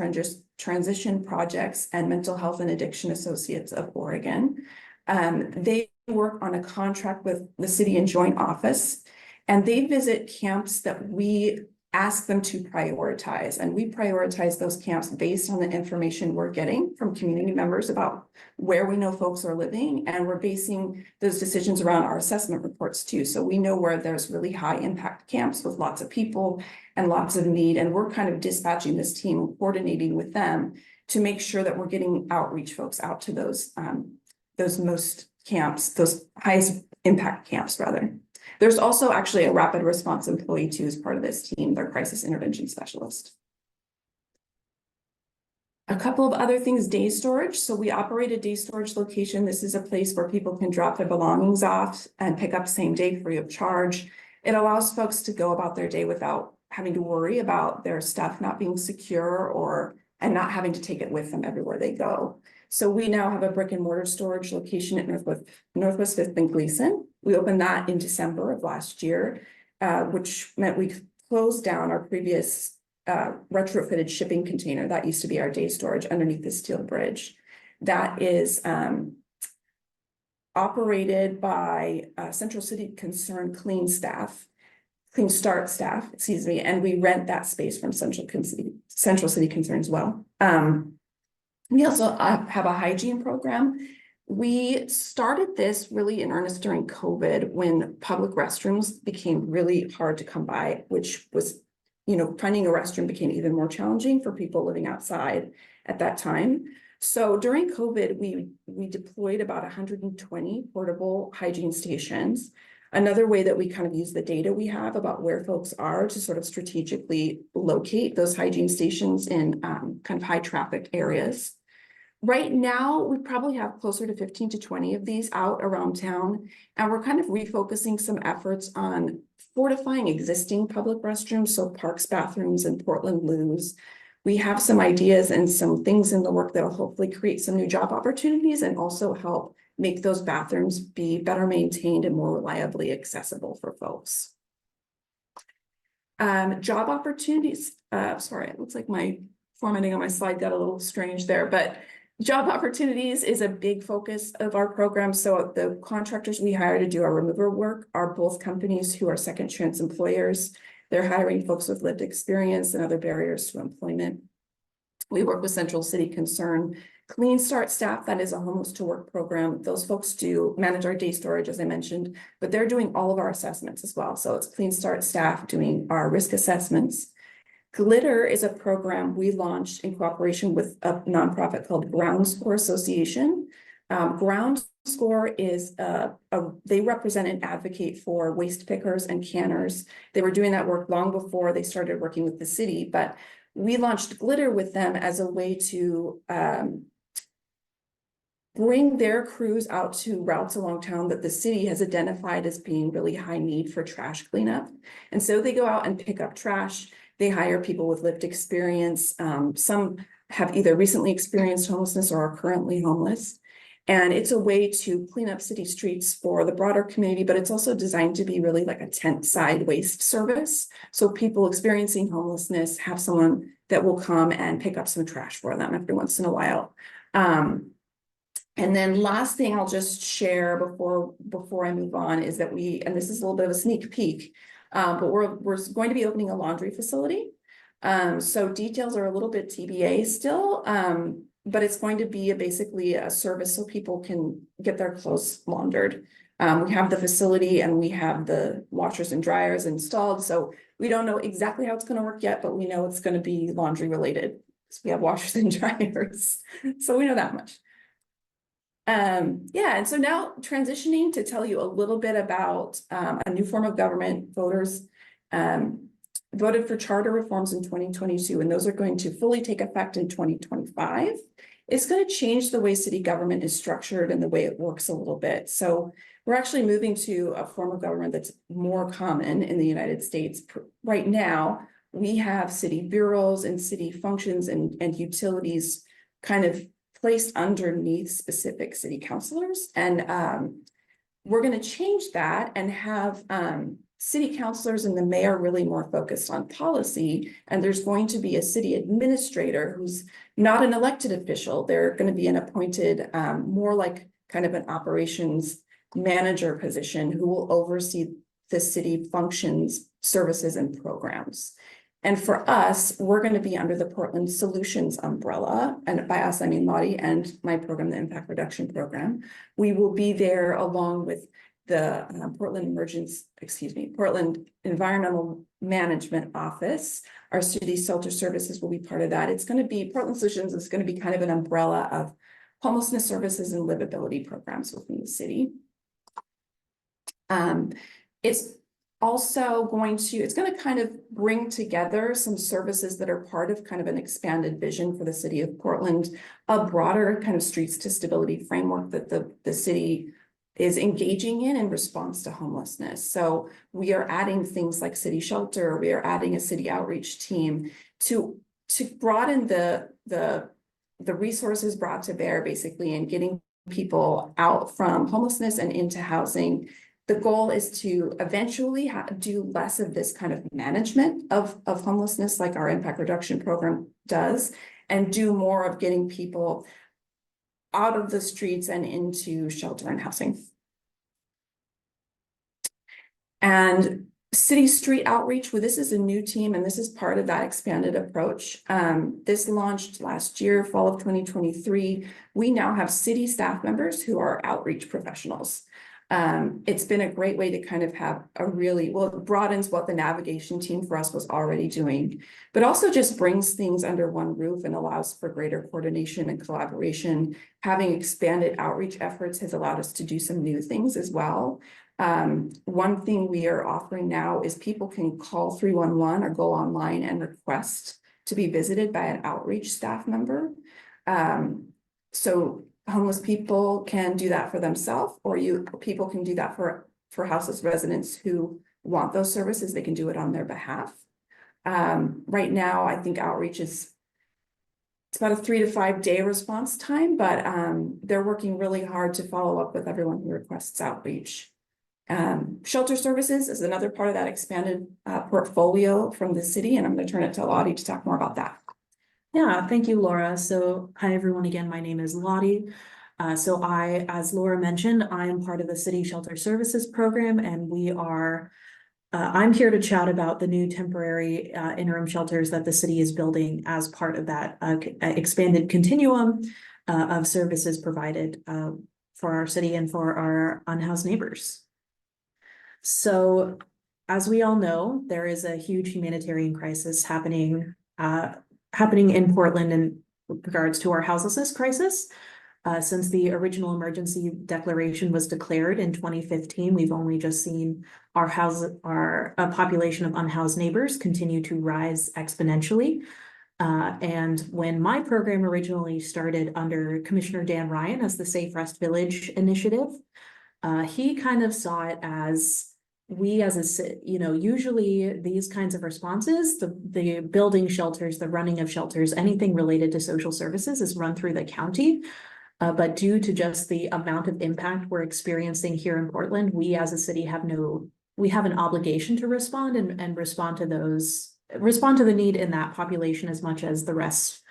Speaker 8: Transition Projects, and Mental Health and Addiction Associates of Oregon. They work on a contract with the city and joint office, and they visit camps that we ask them to prioritize. And we prioritize those camps based on the information we're getting from community members about where we know folks are living. And we're basing those decisions around our assessment reports too. So we know where there's really high impact camps with lots of people and lots of need. And we're kind of dispatching this team, coordinating with them to make sure that we're getting outreach folks out to those most camps, those highest impact camps rather. There's also actually a rapid response employee too as part of this team, their crisis intervention specialist. A couple of other things, day storage. So we operate a day storage location. This is a place where people can drop their belongings off and pick up same day free of charge. It allows folks to go about their day without having to worry about their stuff not being secure and not having to take it with them everywhere they go. So we now have a brick and mortar storage location at Northwest 5th and Gleason. We opened that in December of last year, which meant we closed down our previous retrofitted shipping container that used to be our day storage underneath the steel bridge. That is operated by Central City Concern Clean Start staff, excuse me, and we rent that space from Central City Concern as well. We also have a hygiene program. We started this really in earnest during COVID when public restrooms became really hard to come by, which was, you know, finding a restroom became even more challenging for people living outside at that time. So during COVID, we deployed about 120 portable hygiene stations. Another way that we kind of use the data we have about where folks are to sort of strategically locate those hygiene stations in kind of high trafficked areas. Right now, we probably have closer to 15 to 20 of these out around town, and we're kind of refocusing some efforts on fortifying existing public restrooms, so parks, bathrooms, and Portland loos. We have some ideas and some things in the work that will hopefully create some new job opportunities and also help make those bathrooms be better maintained and more reliably accessible for folks. Job opportunities, sorry, it looks like my formatting on my slide got a little strange there, but Job opportunities is a big focus of our program. So the contractors we hire to do our removal work are both companies who are second chance employers. They're hiring folks with lived experience and other barriers to employment. We work with Central City Concern Clean Start staff. That is a homeless to work program. Those folks do manage our day storage, as I mentioned, but they're doing all of our assessments as well. So it's Clean Start staff doing our risk assessments. Glitter is a program we launched in cooperation with a nonprofit called Ground Score Association. Ground Score is they represent and advocate for waste pickers and canners. They were doing that work long before they started working with the city, but we launched Glitter with them as a way to bring their crews out to routes along town that the city has identified as being really high need for trash cleanup. And so they go out and pick up trash. They hire people with lived experience. Some have either recently experienced homelessness or are currently homeless. And it's a way to clean up city streets for the broader community, but it's also designed to be really like a tent side waste service. So people experiencing homelessness have someone that will come and pick up some trash for them every once in a while. And then last thing I'll just share before I move on is that and this is a little bit of a sneak peek, but we're going to be opening a laundry facility. So details are a little bit TBA still, but it's going to be basically a service so people can get their clothes laundered. We have the facility and we have the washers and dryers installed. So we don't know exactly how it's going to work yet, but we know it's going to be laundry related. So we have washers and dryers. So we know that much. Yeah, and so now transitioning to tell you a little bit about a new form of government. Voters voted for charter reforms in 2022, and those are going to fully take effect in 2025. It's going to change the way city government is structured and the way it works a little bit. So we're actually moving to a form of government that's more common in the United States. Right now, we have city bureaus and city functions and utilities kind of placed underneath specific city councilors. And we're going to change that and have city councilors and the mayor really more focused on policy. And there's going to be a city administrator who's not an elected official. They're going to be an appointed, more like kind of an operations manager position who will oversee the city functions, services, and programs. And for us, we're going to be under the Portland Solutions umbrella. And by us, I mean Lottie and my program, the Impact Reduction Program. We will be there along with the Portland Environmental Management Office. Our city shelter services will be part of that. It's going to be, Portland Solutions is going to be kind of an umbrella of homelessness services and livability programs within the city. It's also it's going to kind of bring together some services that are part of kind of an expanded vision for the city of Portland, a broader kind of streets to stability framework that the city is engaging in response to homelessness. So we are adding things like city shelter, we are adding a city outreach team to broaden the resources brought to bear basically in getting people out from homelessness and into housing. The goal is to eventually do less of this kind of management of homelessness like our impact reduction program does, and do more of getting people out of the streets and into shelter and housing. And city street outreach, well, this is a new team and this is part of that expanded approach. This launched last year, fall of 2023. We now have city staff members who are outreach professionals. It's been a great way to kind of have it broadens what the navigation team for us was already doing, but also just brings things under one roof and allows for greater coordination and collaboration. Having expanded outreach efforts has allowed us to do some new things as well. One thing we are offering now is people can call 311 or go online and request to be visited by an outreach staff member. So homeless people can do that for themselves, or people can do that for houseless residents who want those services. They can do it on their behalf. Right now, I think outreach it's about a 3 to 5 day response time, but they're working really hard to follow up with everyone who requests outreach. Shelter services is another part of that expanded portfolio from the city, and I'm going to turn it to Lottie to talk more about that.
Speaker 9: Yeah, thank you, Laura. So, hi everyone again, my name is Lottie. So as Laura mentioned, I am part of the City Shelter Services Program, and I'm here to chat about the new temporary interim shelters that the city is building as part of that expanded continuum of services provided for our city and for our unhoused neighbors. So, as we all know, there is a huge humanitarian crisis happening in Portland in regards to our houselessness crisis. Since the original emergency declaration was declared in 2015, we've only just seen our population of unhoused neighbors continue to rise exponentially. And when my program originally started under Commissioner Dan Ryan as the Safe Rest Village initiative, he kind of saw it as usually these kinds of responses, the building shelters, the running of shelters, anything related to social services is run through the county. But due to just the amount of impact we're experiencing here in Portland, we as a city have an obligation to respond and respond to the need in that population as much as the rest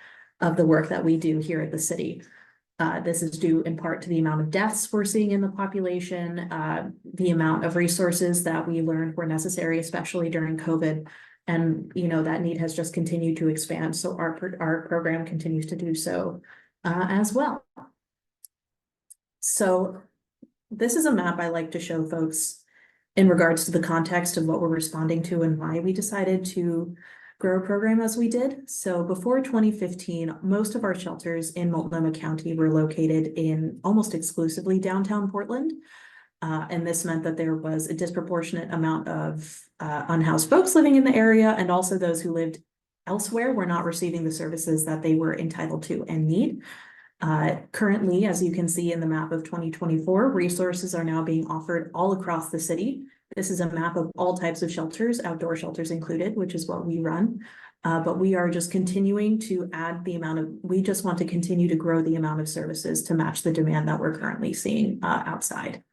Speaker 9: of the work that we do here at the city. This is due in part to the amount of deaths we're seeing in the population, the amount of resources that we learned were necessary, especially during COVID. And, that need has just continued to expand. So our program continues to do so as well. So this is a map I like to show folks in regards to the context of what we're responding to and why we decided to grow a program as we did. So before 2015, most of our shelters in Multnomah County were located in almost exclusively downtown Portland. And this meant that there was a disproportionate amount of unhoused folks living in the area, and also those who lived elsewhere were not receiving the services that they were entitled to and need. Currently, as you can see in the map of 2024, resources are now being offered all across the city. This is a map of all types of shelters, outdoor shelters included, which is what we run. But we are just continuing to we just want to continue to grow the amount of services to match the demand that we're currently seeing outside.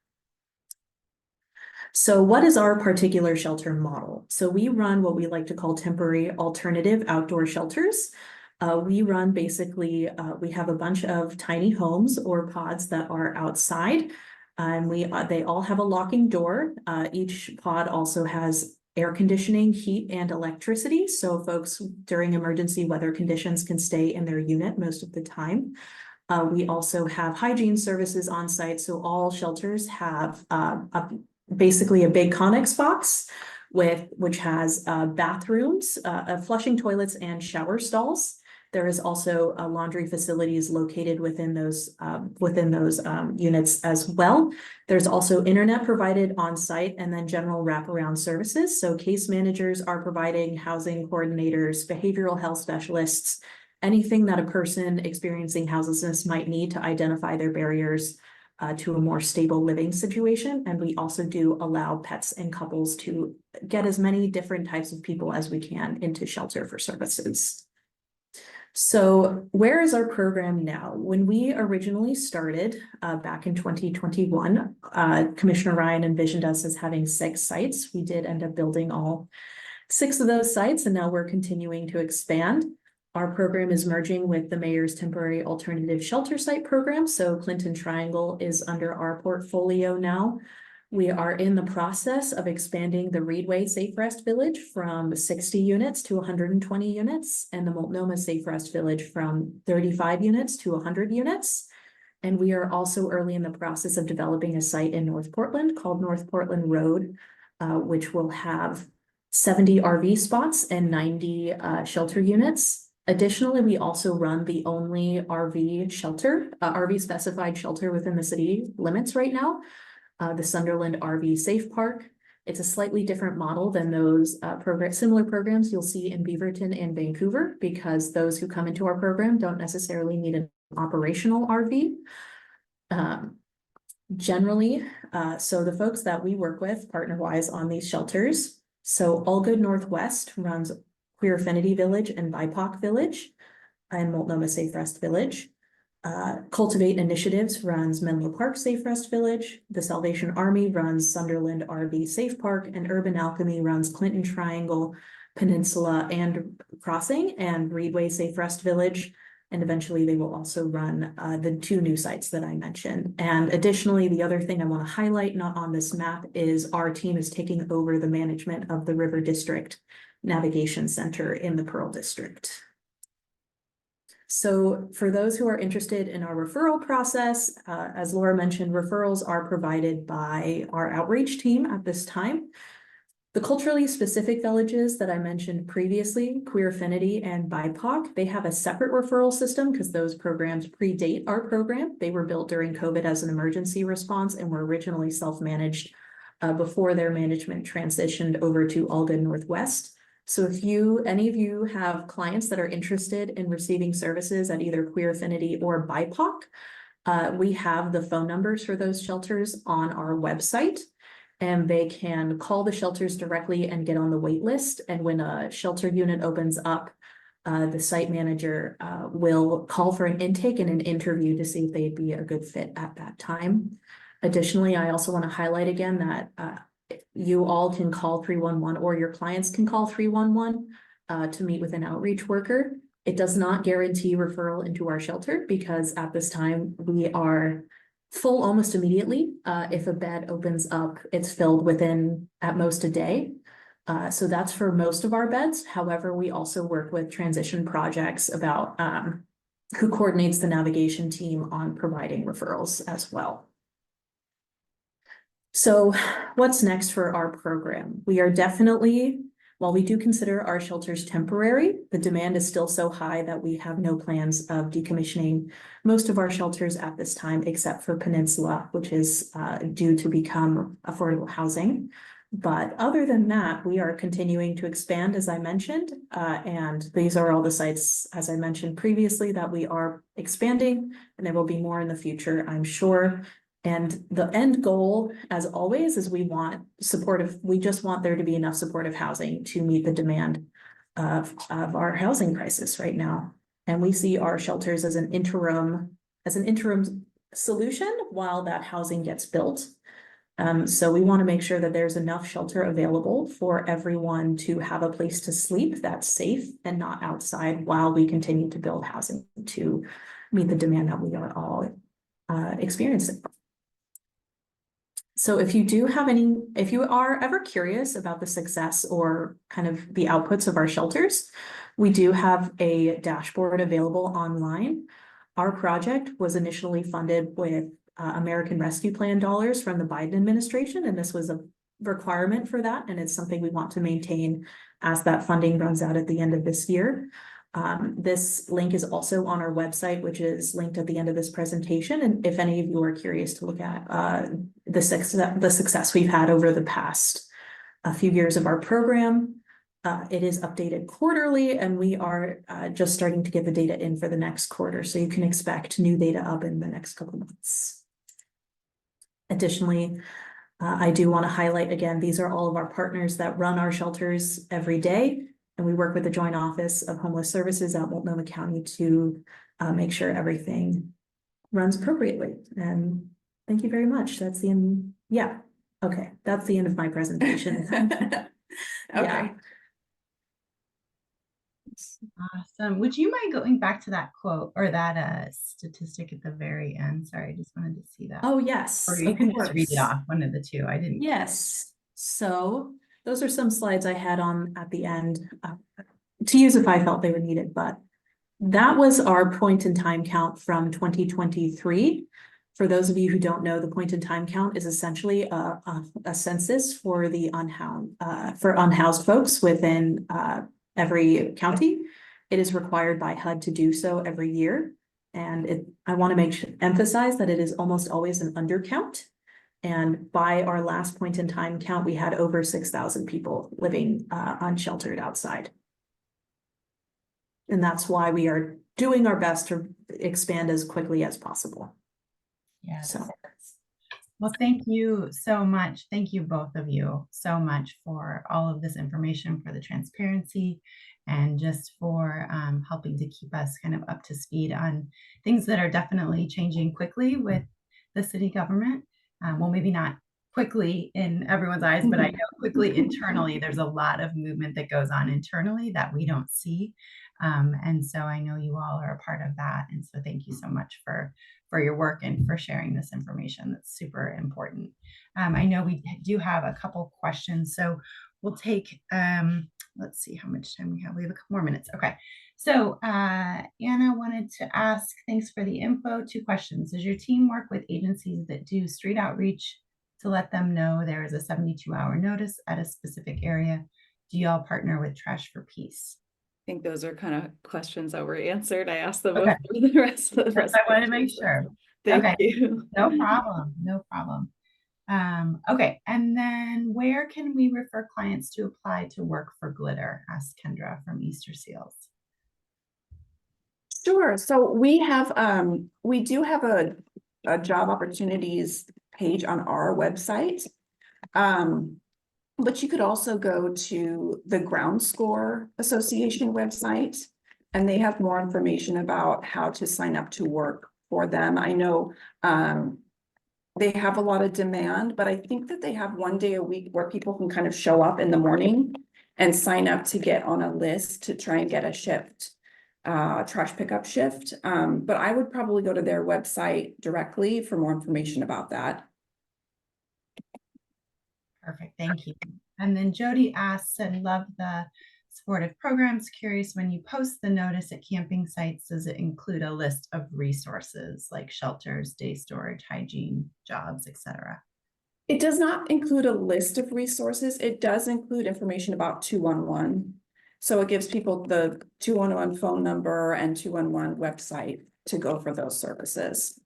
Speaker 9: So what is our particular shelter model? So we run what we like to call temporary alternative outdoor shelters. We run basically, we have a bunch of tiny homes or pods that are outside, and they all have a locking door. Each pod also has air conditioning, heat, and electricity. So folks during emergency weather conditions can stay in their unit most of the time. We also have hygiene services on site. So all shelters have basically a big Connex box which has bathrooms, flushing toilets, and shower stalls. There is also laundry facilities located within those units as well. There's also internet provided on site, and then general wraparound services. So case managers are providing housing coordinators, behavioral health specialists, anything that a person experiencing houselessness might need to identify their barriers to a more stable living situation. And we also do allow pets and couples to get as many different types of people as we can into shelter for services. So where is our program now? When we originally started back in 2021, Commissioner Ryan envisioned us as having 6 sites. We did end up building all 6 of those sites, and now we're continuing to expand. Our program is merging with the Mayor's Temporary Alternative Shelter Site program. So Clinton Triangle is under our portfolio now. We are in the process of expanding the Reedway Safe Rest Village from 60 units to 120 units, and the Multnomah Safe Rest Village from 35 units to 100 units. And we are also early in the process of developing a site in North Portland called North Portland Road, which will have 70 RV spots and 90 shelter units. Additionally, we also run the only RV specified shelter within the city limits right now. The Sunderland RV Safe Park. It's a slightly different model than those similar programs you'll see in Beaverton and Vancouver, because those who come into our program don't necessarily need an operational RV. Generally, so the folks that we work with partner-wise on these shelters, so All Good Northwest runs Queer Affinity Village and BIPOC Village and Multnomah Safe Rest Village. Cultivate Initiatives runs Menlo Park Safe Rest Village. The Salvation Army runs Sunderland RV Safe Park, and Urban Alchemy runs Clinton Triangle, Peninsula and Crossing and Reedway Safe Rest Village. And eventually they will also run the 2 new sites that I mentioned. And additionally, the other thing I want to highlight, not on this map, is our team is taking over the management of the River District Navigation Center in the Pearl District. So for those who are interested in our referral process, as Laura mentioned, referrals are provided by our outreach team at this time. The culturally specific villages that I mentioned previously, Queer Affinity and BIPOC, they have a separate referral system because those programs predate our program. They were built during COVID as an emergency response and were originally self-managed before their management transitioned over to Alden Northwest. So if any of you have clients that are interested in receiving services at either Queer Affinity or BIPOC, we have the phone numbers for those shelters on our website, and they can call the shelters directly and get on the wait list. And when a shelter unit opens up, the site manager will call for an intake and an interview to see if they'd be a good fit at that time. Additionally, I also want to highlight again that you all can call 311 or your clients can call 311 to meet with an outreach worker. It does not guarantee referral into our shelter because at this time we are full almost immediately. If a bed opens up, it's filled within at most a day. So that's for most of our beds. However, we also work with transition projects about who coordinates the navigation team on providing referrals as well. So what's next for our program? We are definitely, while we do consider our shelters temporary, the demand is still so high that we have no plans of decommissioning most of our shelters at this time, except for Peninsula, which is due to become affordable housing. But other than that, we are continuing to expand, as I mentioned, and these are all the sites, as I mentioned previously, that we are expanding, and there will be more in the future, I'm sure. And the end goal, as always, is we just want there to be enough supportive housing to meet the demand of our housing crisis right now. And we see our shelters as an interim solution while that housing gets built. So we want to make sure that there's enough shelter available for everyone to have a place to sleep that's safe and not outside while we continue to build housing to meet the demand that we are all experiencing. So if you are ever curious about the success or kind of the outputs of our shelters, we do have a dashboard available online. Our project was initially funded with American Rescue Plan dollars from the Biden administration, and this was a requirement for that, and it's something we want to maintain as that funding runs out at the end of this year. This link is also on our website, which is linked at the end of this presentation. And if any of you are curious to look at the success we've had over the past few years of our program, it is updated quarterly, and we are just starting to get the data in for the next quarter. So you can expect new data up in the next couple of months. Additionally, I do want to highlight again, these are all of our partners that run our shelters every day. And we work with the Joint Office of Homeless Services at Multnomah County to make sure everything runs appropriately. And thank you very much. That's the end. Yeah. Okay. That's the end of my presentation.
Speaker 8: Okay.
Speaker 9: Yeah.
Speaker 1: Awesome. Would you mind going back to that quote or that statistic at the very end? Sorry, I just wanted to see that.
Speaker 9: Oh, yes.
Speaker 1: Or you
Speaker 9: of
Speaker 1: can just read it
Speaker 9: course.
Speaker 1: off, one of the two. I didn't.
Speaker 9: Yes. So those are some slides I had on at the end to use if I felt they were needed, but that was our point in time count from 2023. For those of you who don't know, the point in time count is essentially a census for the unhoused folks within every county. It is required by HUD to do so every year. And I want to emphasize that it is almost always an undercount. And by our last point in time count, we had over 6,000 people living unsheltered outside. And that's why we are doing our best to expand as quickly as possible.
Speaker 1: Yes.
Speaker 9: So.
Speaker 1: Well, thank you so much. Thank you, both of you, so much for all of this information, for the transparency, and just for helping to keep us kind of up to speed on things that are definitely changing quickly with the city government. Well, maybe not quickly in everyone's eyes, but I know quickly internally, there's a lot of movement that goes on internally that we don't see. And so I know you all are a part of that. And so thank you so much for your work and for sharing this information. That's super important. I know we do have a couple questions, so we'll take, let's see how much time we have. We have a couple more minutes. Okay. So Anna wanted to ask, thanks for the info. 2 questions. Does your team work with agencies that do street outreach to let them know there is a 72-hour notice at a specific area? Do y'all partner with Trash for Peace?
Speaker 2: I think those are kind of questions that were answered. I asked them
Speaker 1: Okay.
Speaker 2: before the rest of the
Speaker 1: Yes, I wanted to make sure.
Speaker 2: Thank
Speaker 1: Okay.
Speaker 2: you.
Speaker 1: No problem. No problem. Okay. And then where can we refer clients to apply to work for Glitter? Asked Kendra from Easter Seals.
Speaker 8: Sure. So we have, we do have a job opportunities page on our website. But you could also go to the Ground Score Association website, and they have more information about how to sign up to work for them. I know, they have a lot of demand, but I think that they have 1 day a week where people can kind of show up in the morning and sign up to get on a list to try and get a shift, trash pickup shift. But I would probably go to their website directly for more information about that.
Speaker 1: Perfect. Thank you. And then Jody asks, and love the supportive programs. Curious, when you post the notice at camping sites, does it include a list of resources like shelters, day storage, hygiene, jobs, etc.?
Speaker 8: It does not include a list of resources. It does include information about 211. So it gives people the 211 phone number and 211 website to go for those services.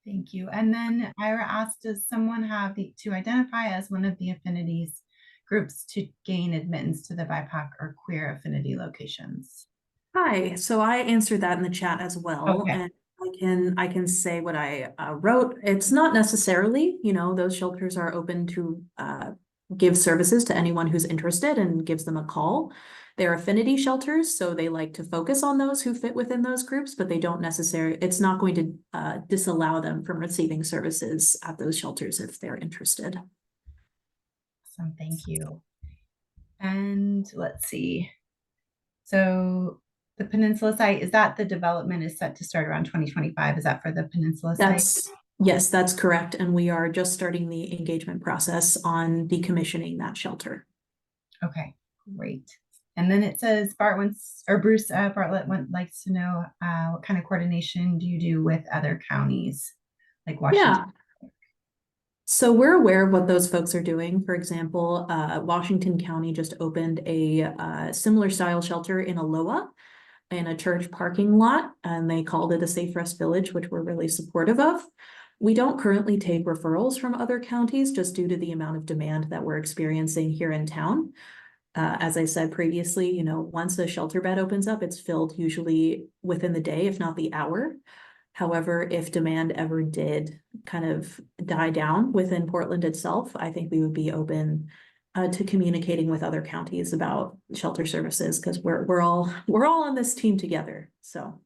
Speaker 1: Thank you. And then Ira asked, does someone have to identify as one of the affinities groups to gain admittance to the BIPOC or queer affinity locations?
Speaker 9: Hi, so I answered that in the chat as well,
Speaker 1: Okay.
Speaker 9: and I can say what I wrote. It's not necessarily, those shelters are open to give services to anyone who's interested and gives them a call. They're affinity shelters, so they like to focus on those who fit within those groups, but they don't necessarily, it's not going to disallow them from receiving services at those shelters if they're interested.
Speaker 1: Awesome, thank you. And let's see. So the Peninsula site, is that the development is set to start around 2025? Is that for the Peninsula site?
Speaker 9: Yes, that's correct. And we are just starting the engagement process on decommissioning that shelter.
Speaker 1: Okay, great. And then it says Bruce Bartlett likes to know what kind of coordination do you do with other counties like Washington?
Speaker 9: Yeah. So we're aware of what those folks are doing. For example, Washington County just opened a similar style shelter in Aloha in a church parking lot, and they called it a Safe Rest Village, which we're really supportive of. We don't currently take referrals from other counties just due to the amount of demand that we're experiencing here in town. As I said previously, once a shelter bed opens up, it's filled usually within the day, if not the hour. However, if demand ever did kind of die down within Portland itself, I think we would be open to communicating with other counties about shelter services, because we're all on this team together. So,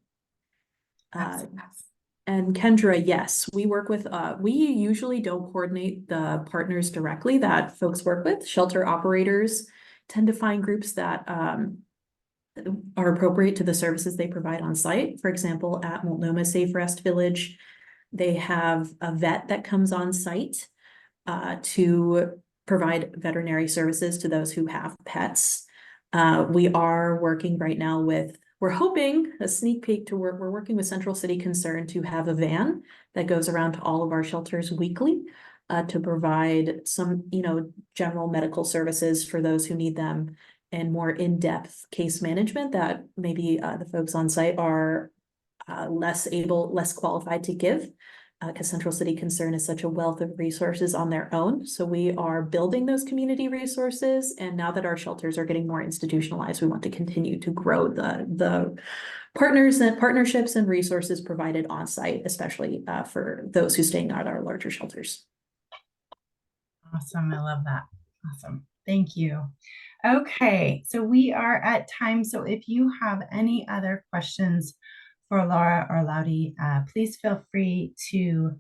Speaker 9: and Kendra, yes, we work with. We usually don't coordinate the partners directly that folks work with. Shelter operators tend to find groups that are appropriate to the services they provide on site. For example, at Multnomah Safe Rest Village, they have a vet that comes on site to provide veterinary services to those who have pets. We are working right now with, we're hoping a sneak peek to work. We're working with Central City Concern to have a van that goes around to all of our shelters weekly to provide some, general medical services for those who need them, and more in-depth case management that maybe the folks on site are less qualified to give, because Central City Concern is such a wealth of resources on their own. So we are building those community resources. And now that our shelters are getting more institutionalized, we want to continue to grow the partnerships and resources provided on site, especially for those who stay at our larger shelters.
Speaker 1: Awesome. I love that. Awesome. Thank you. Okay, so we are at time. So if you have any other questions for Laura or Laudy, please feel free to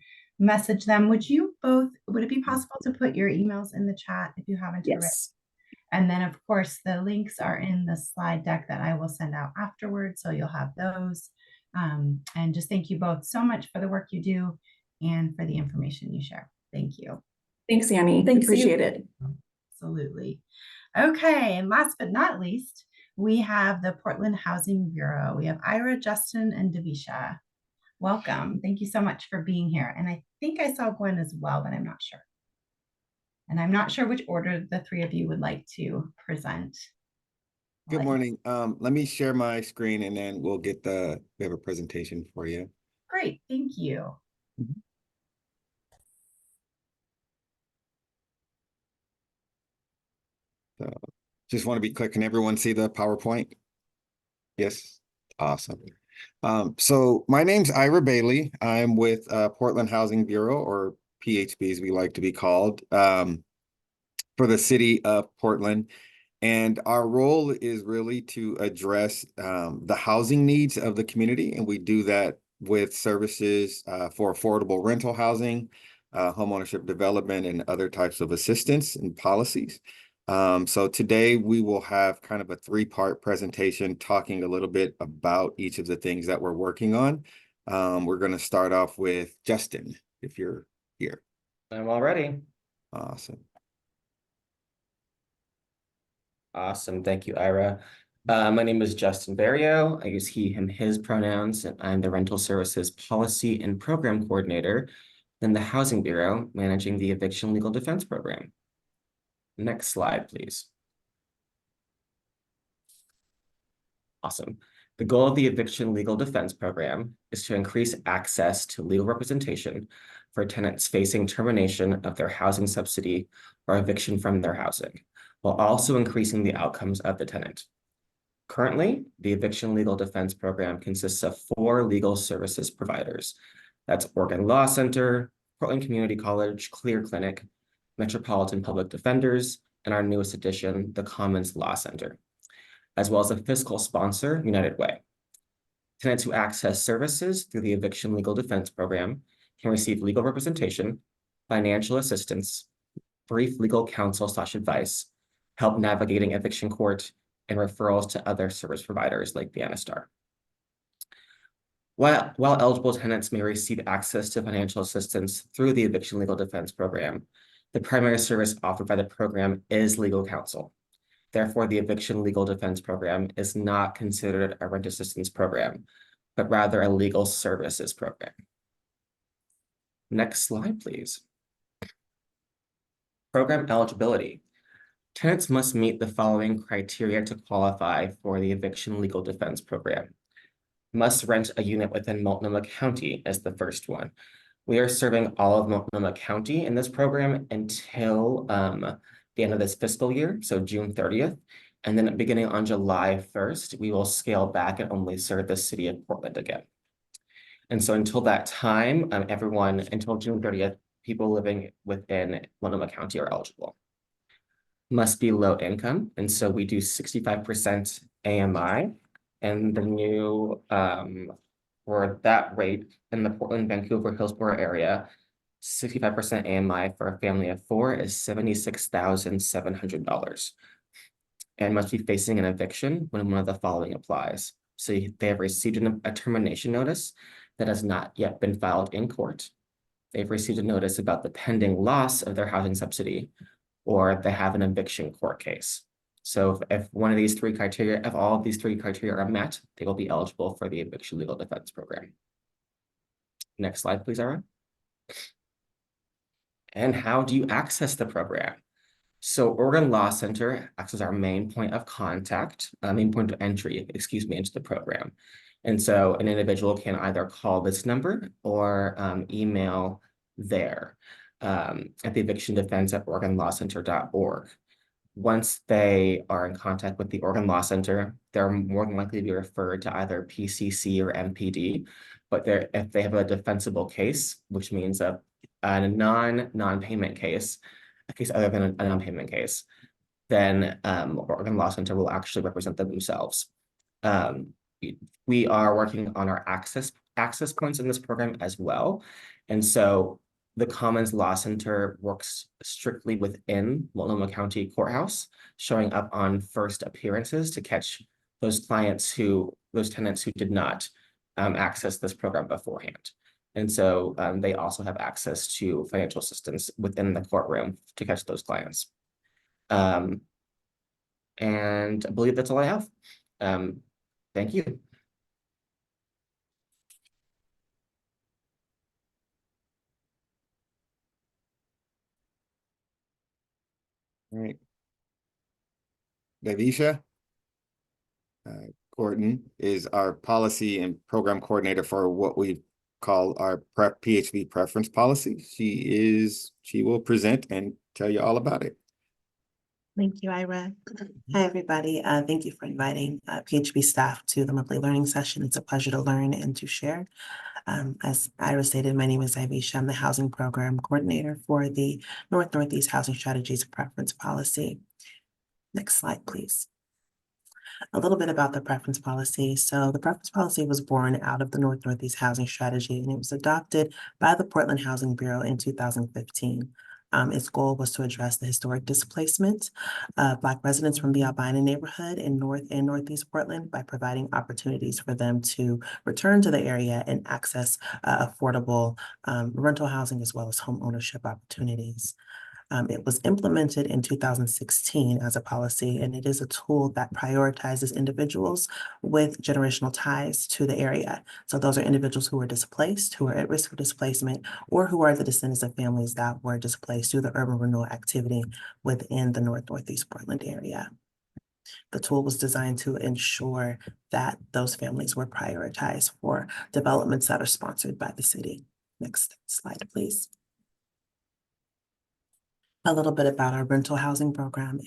Speaker 1: message them. Would it be possible to put your emails in the chat if you haven't already?
Speaker 2: Yes.
Speaker 1: And then, of course, the links are in the slide deck that I will send out afterwards, so you'll have those. And just thank you both so much for the work you do and for the information you share. Thank you.
Speaker 8: Thanks, Annie.
Speaker 9: Thanks,
Speaker 8: Appreciate it.
Speaker 1: Absolutely. Okay, and last but not least, we have the Portland Housing Bureau. We have Ira, Justin, and Davisha. Welcome. Thank you so much for being here. And I think I saw Gwen as well, but I'm not sure. And I'm not sure which order the three of you would like to present.
Speaker 10: Good morning. Let me share my screen and then we'll we have a presentation for you.
Speaker 1: Great, thank you.
Speaker 10: So just want to be clear, can everyone see the PowerPoint? Yes, awesome. So my name's Ira Bailey. I'm with Portland Housing Bureau, or PHB as we like to be called, for the city of Portland. And our role is really to address the housing needs of the community. And we do that with services for affordable rental housing, homeownership development, and other types of assistance and policies. So today we will have kind of a three-part presentation talking a little bit about each of the things that we're working on. We're going to start off with Justin, if you're here.
Speaker 11: I'm all ready.
Speaker 10: Awesome.
Speaker 11: Awesome. Thank you, Ira. My name is Justin Barrio. I use he, him, his pronouns, and I'm the Rental Services Policy and Program Coordinator in the Housing Bureau, managing the Eviction Legal Defense Program. Next slide, please. Awesome. The goal of the Eviction Legal Defense Program is to increase access to legal representation for tenants facing termination of their housing subsidy or eviction from their housing, while also increasing the outcomes of the tenant. Currently, the Eviction Legal Defense Program consists of 4 legal services providers. That's Oregon Law Center, Portland Community College, Clear Clinic, Metropolitan Public Defenders, and our newest addition, the Commons Law Center, as well as a fiscal sponsor, United Way. Tenants who access services through the Eviction Legal Defense Program can receive legal representation, financial assistance, brief legal counsel/advice, help navigating eviction court, and referrals to other service providers like Bannistar. While eligible tenants may receive access to financial assistance through the Eviction Legal Defense Program, the primary service offered by the program is legal counsel. Therefore, the Eviction Legal Defense Program is not considered a rent assistance program, but rather a legal services program. Next slide, please. Program eligibility. Tenants must meet the following criteria to qualify for the Eviction Legal Defense Program. Must rent a unit within Multnomah County as the first one. We are serving all of Multnomah County in this program until the end of this fiscal year, so June 30th. And then beginning on July 1st, we will scale back and only serve the city of Portland again. And so until that time, until June 30th, people living within Multnomah County are eligible. Must be low income, and so we do 65% AMI, and the new for that rate in the Portland, Vancouver, Hillsborough area, 65% AMI for a family of 4 is $76,700, and must be facing an eviction when one of the following applies. So they have received a termination notice that has not yet been filed in court. They've received a notice about the pending loss of their housing subsidy, or they have an eviction court case. So if one of these 3 criteria, if all of these 3 criteria are met, they will be eligible for the Eviction Legal Defense Program. Next slide, please, Aaron. And how do you access the program? So Oregon Law Center acts as our main point of contact, main point of entry, into the program. And so an individual can either call this number or email there at the evictiondefense@oregonlawcenter.org. Once they are in contact with the Oregon Law Center, they're more than likely to be referred to either PCC or MPD. But if they have a defensible case, which means a non-payment case, a case other than a non-payment case, then Oregon Law Center will actually represent them themselves. We are working on our access points in this program as well. And so The Commons Law Center works strictly within Multnomah County Courthouse, showing up on first appearances to catch those tenants who did not access this program beforehand. And so they also have access to financial assistance within the courtroom to catch those clients. And I believe that's all I have. Thank you.
Speaker 10: All right. Davisha. Gordon is our policy and program coordinator for what we call our PHB preference policy. She will present and tell you all about it.
Speaker 12: Thank you, Ira. Hi, everybody. Thank you for inviting PHB staff to the monthly learning session. It's a pleasure to learn and to share. As Ira stated, my name is Ivisha. I'm the housing program coordinator for the Northeast Housing Strategies Preference Policy. Next slide, please. A little bit about the preference policy. So the preference policy was born out of the Northeast Housing Strategy, and it was adopted by the Portland Housing Bureau in 2015. Its goal was to address the historic displacement of Black residents from the Albina neighborhood in North and Northeast Portland by providing opportunities for them to return to the area and access affordable rental housing as well as home ownership opportunities. It was implemented in 2016 as a policy, and it is a tool that prioritizes individuals with generational ties to the area. So those are individuals who are displaced, who are at risk of displacement, or who are the descendants of families that were displaced through the urban renewal activity within the Northeast Portland area. The tool was designed to ensure that those families were prioritized for developments that are sponsored by the city. Next slide, please. A little bit about our rental housing program,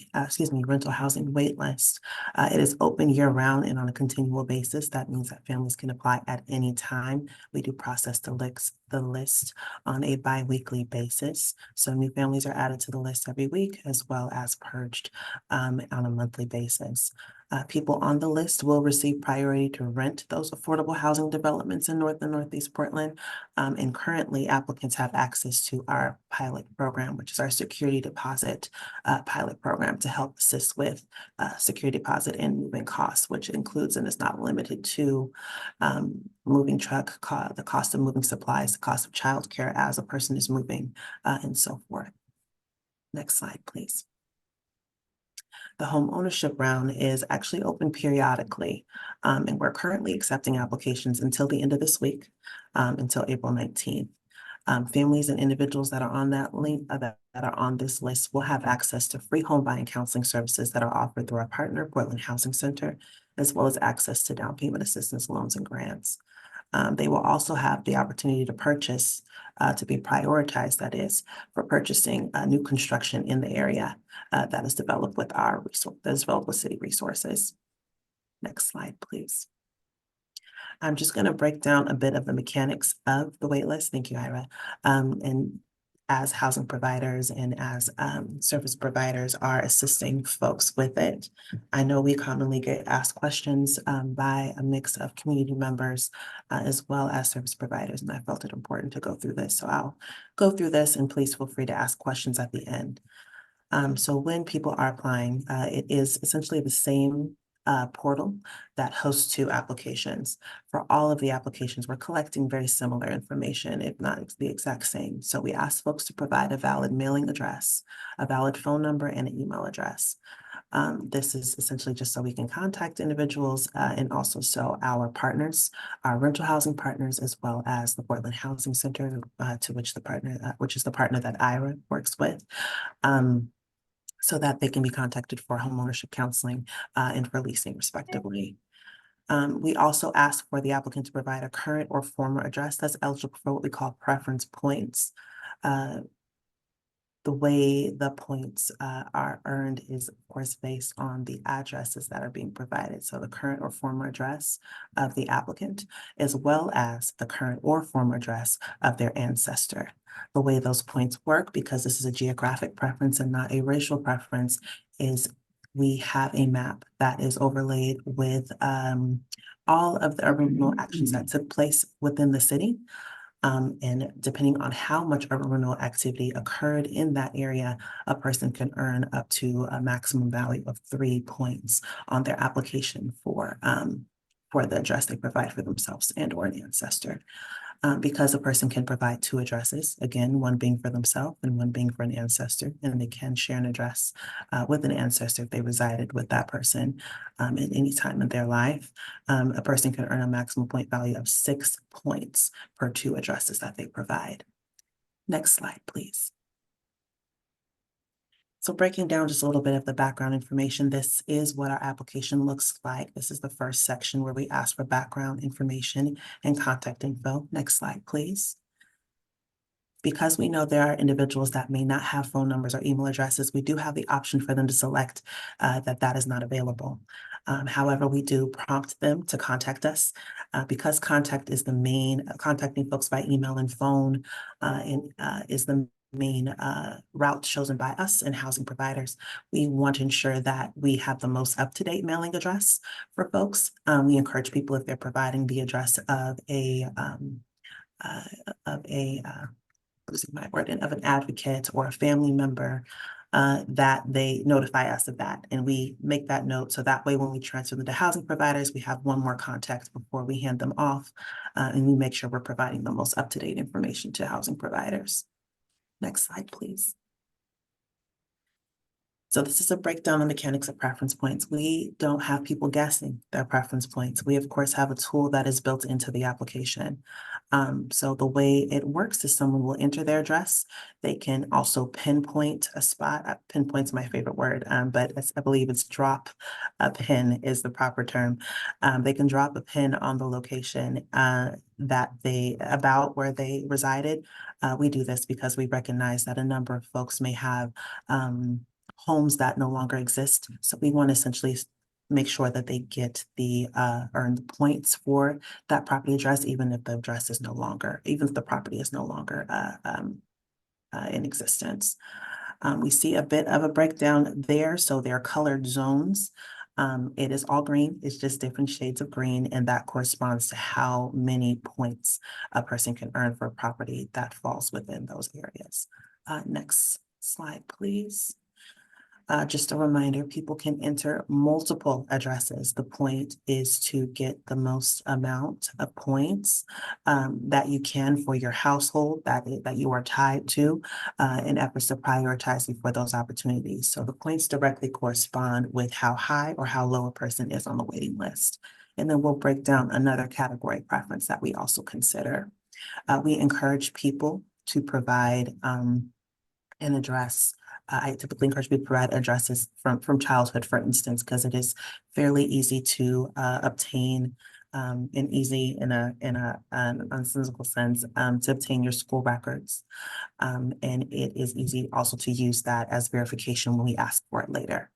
Speaker 12: rental housing wait list. It is open year round and on a continual basis. That means that families can apply at any time. We do process the list on a bi-weekly basis. So new families are added to the list every week as well as purged on a monthly basis. People on the list will receive priority to rent those affordable housing developments in North and Northeast Portland. And currently applicants have access to our pilot program, which is our security deposit pilot program to help assist with security deposit and moving costs, which includes and is not limited to moving truck, the cost of moving supplies, the cost of childcare as a person is moving, and so forth. Next slide, please. The home ownership round is actually open periodically, and we're currently accepting applications until the end of this week, until April 19th. Families and individuals that are on that link, that are on this list will have access to free home buying counseling services that are offered through our partner, Portland Housing Center, as well as access to down payment assistance loans and grants. They will also have the opportunity to purchase, to be prioritized, that is, for purchasing new construction in the area that is developed with city resources. Next slide, please. I'm just going to break down a bit of the mechanics of the waitlist. Thank you, Ira. And as housing providers and as service providers are assisting folks with it. I know we commonly get asked questions by a mix of community members as well as service providers, and I felt it important to go through this. So I'll go through this and please feel free to ask questions at the end. So when people are applying, it is essentially the same portal that hosts two applications. For all of the applications, we're collecting very similar information, if not the exact same. So we ask folks to provide a valid mailing address, a valid phone number, and an email address. This is essentially just so we can contact individuals and also so our partners, our rental housing partners, as well as the Portland Housing Center, to which is the partner that Ira works with. So that they can be contacted for homeownership counseling and for leasing respectively. We also ask for the applicant to provide a current or former address that's eligible for what we call preference points. The way the points are earned is, of course, based on the addresses that are being provided. So the current or former address of the applicant, as well as the current or former address of their ancestor. The way those points work, because this is a geographic preference and not a racial preference, is we have a map that is overlaid with all of the urban renewal actions that took place within the city. And depending on how much urban renewal activity occurred in that area, a person can earn up to a maximum value of 3 points on their application for the address they provide for themselves and or an ancestor. Because a person can provide 2 addresses, again, one being for themselves and one being for an ancestor, and they can share an address with an ancestor if they resided with that person at any time in their life. A person can earn a maximum point value of 6 points per 2 addresses that they provide. Next slide, please. So breaking down just a little bit of the background information, this is what our application looks like. This is the first section where we ask for background information and contact info. Next slide, please. Because we know there are individuals that may not have phone numbers or email addresses, we do have the option for them to select that is not available. However, we do prompt them to contact us because contacting folks by email and phone is the main route chosen by us and housing providers. We want to ensure that we have the most up-to-date mailing address for folks. We encourage people, if they're providing the address of an advocate or a family member, that they notify us of that. And we make that note so that way when we transfer them to housing providers, we have one more contact before we hand them off. And we make sure we're providing the most up-to-date information to housing providers. Next slide, please. So this is a breakdown of mechanics of preference points. We don't have people guessing their preference points. We, of course, have a tool that is built into the application. So the way it works is someone will enter their address. They can also pinpoint a spot. Pinpoint's my favorite word, but I believe it's drop a pin is the proper term. They can drop a pin on the location about where they resided. We do this because we recognize that a number of folks may have homes that no longer exist. So we want to essentially make sure that they get the earned points for that property address, even if the property is no longer in existence. We see a bit of a breakdown there. So they're colored zones. It is all green, it's just different shades of green, and that corresponds to how many points a person can earn for a property that falls within those areas. Next slide, please. Just a reminder, people can enter multiple addresses. The point is to get the most amount of points that you can for your household that you are tied to in efforts to prioritize you for those opportunities. So the points directly correspond with how high or how low a person is on the waiting list. And then we'll break down another category preference that we also consider. We encourage people to provide an address. I typically encourage people to provide addresses from childhood, for instance, because it is fairly easy to obtain and easy in an unsensical sense to obtain your school records. And it is easy also to use that as verification when we ask for it later.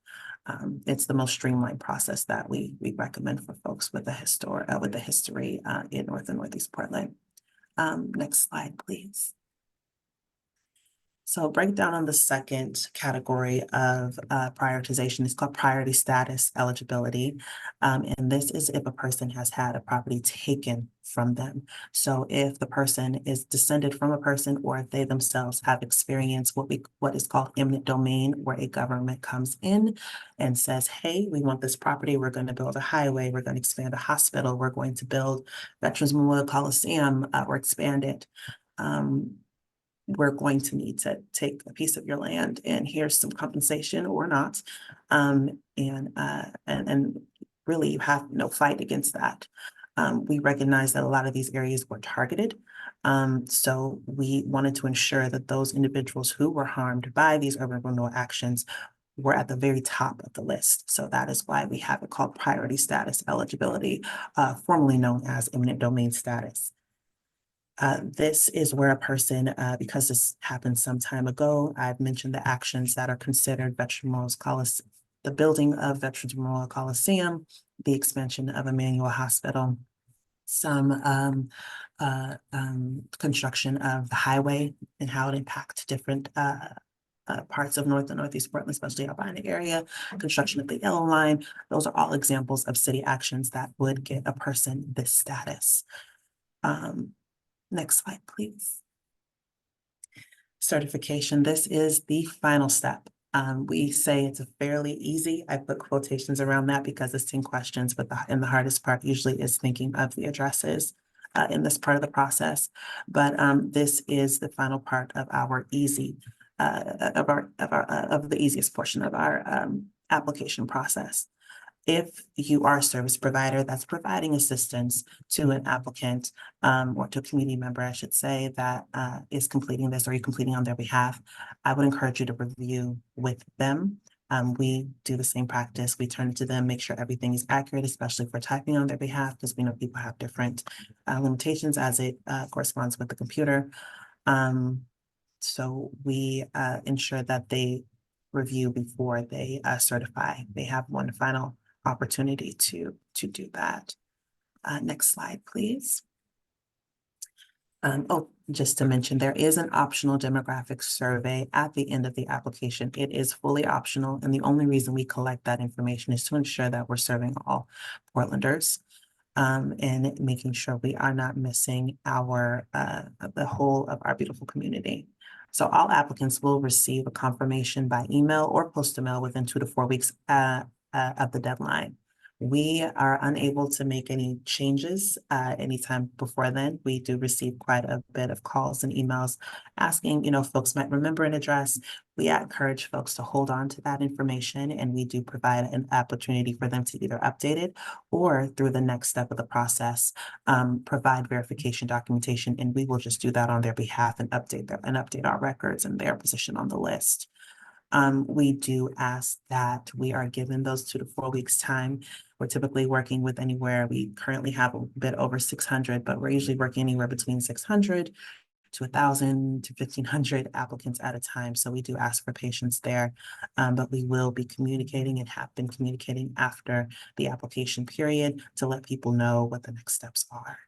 Speaker 12: It's the most streamlined process that we recommend for folks with a history in North and Northeast Portland. Next slide, please. So breakdown on the second category of prioritization is called priority status eligibility. And this is if a person has had a property taken from them. So if the person is descended from a person, or if they themselves have experienced what is called eminent domain, where a government comes in and says, hey, we want this property, we're going to build a highway, we're going to expand a hospital, we're going to build Veterans Memorial Coliseum, or expand it. We're going to need to take a piece of your land, and here's some compensation or not. And really you have no fight against that. We recognize that a lot of these areas were targeted. So we wanted to ensure that those individuals who were harmed by these urban renewal actions were at the very top of the list. So that is why we have it called priority status eligibility, formerly known as eminent domain status. This is where a person, because this happened some time ago, I've mentioned the actions that are considered the building of Veterans Memorial Coliseum, the expansion of Emmanuel Hospital, some construction of the highway and how it impacts different parts of North and Northeast Portland, especially Albina area, construction of the Yellow Line. Those are all examples of city actions that would get a person this status. Next slide, please. Certification. This is the final step. We say it's a fairly easy. I put quotations around that because it's 10 questions, but the hardest part usually is thinking of the addresses in this part of the process. But this is the final part of our easy of the easiest portion of our application process. If you are a service provider that's providing assistance to an applicant or to a community member, I should say, that is completing this or you're completing on their behalf, I would encourage you to review with them. We do the same practice. We turn it to them, make sure everything is accurate, especially for typing on their behalf, because we know people have different limitations as it corresponds with the computer. So we ensure that they review before they certify. They have one final opportunity to do that. Next slide, please. Just to mention, there is an optional demographic survey at the end of the application. It is fully optional, and the only reason we collect that information is to ensure that we're serving all Portlanders. And making sure we are not missing our the whole of our beautiful community. So all applicants will receive a confirmation by email or post-mail within 2 to 4 weeks of the deadline. We are unable to make any changes anytime before then. We do receive quite a bit of calls and emails asking, folks might remember an address. We encourage folks to hold on to that information, and we do provide an opportunity for them to either update it or through the next step of the process, provide verification documentation, and we will just do that on their behalf and update our records and their position on the list. We do ask that we are given those 2 to 4 weeks time. We're typically working with we currently have a bit over 600, but we're usually working anywhere between 600 to 1,000 to 1,500 applicants at a time. So we do ask for patience there, but we will be communicating and have been communicating after the application period to let people know what the next steps are.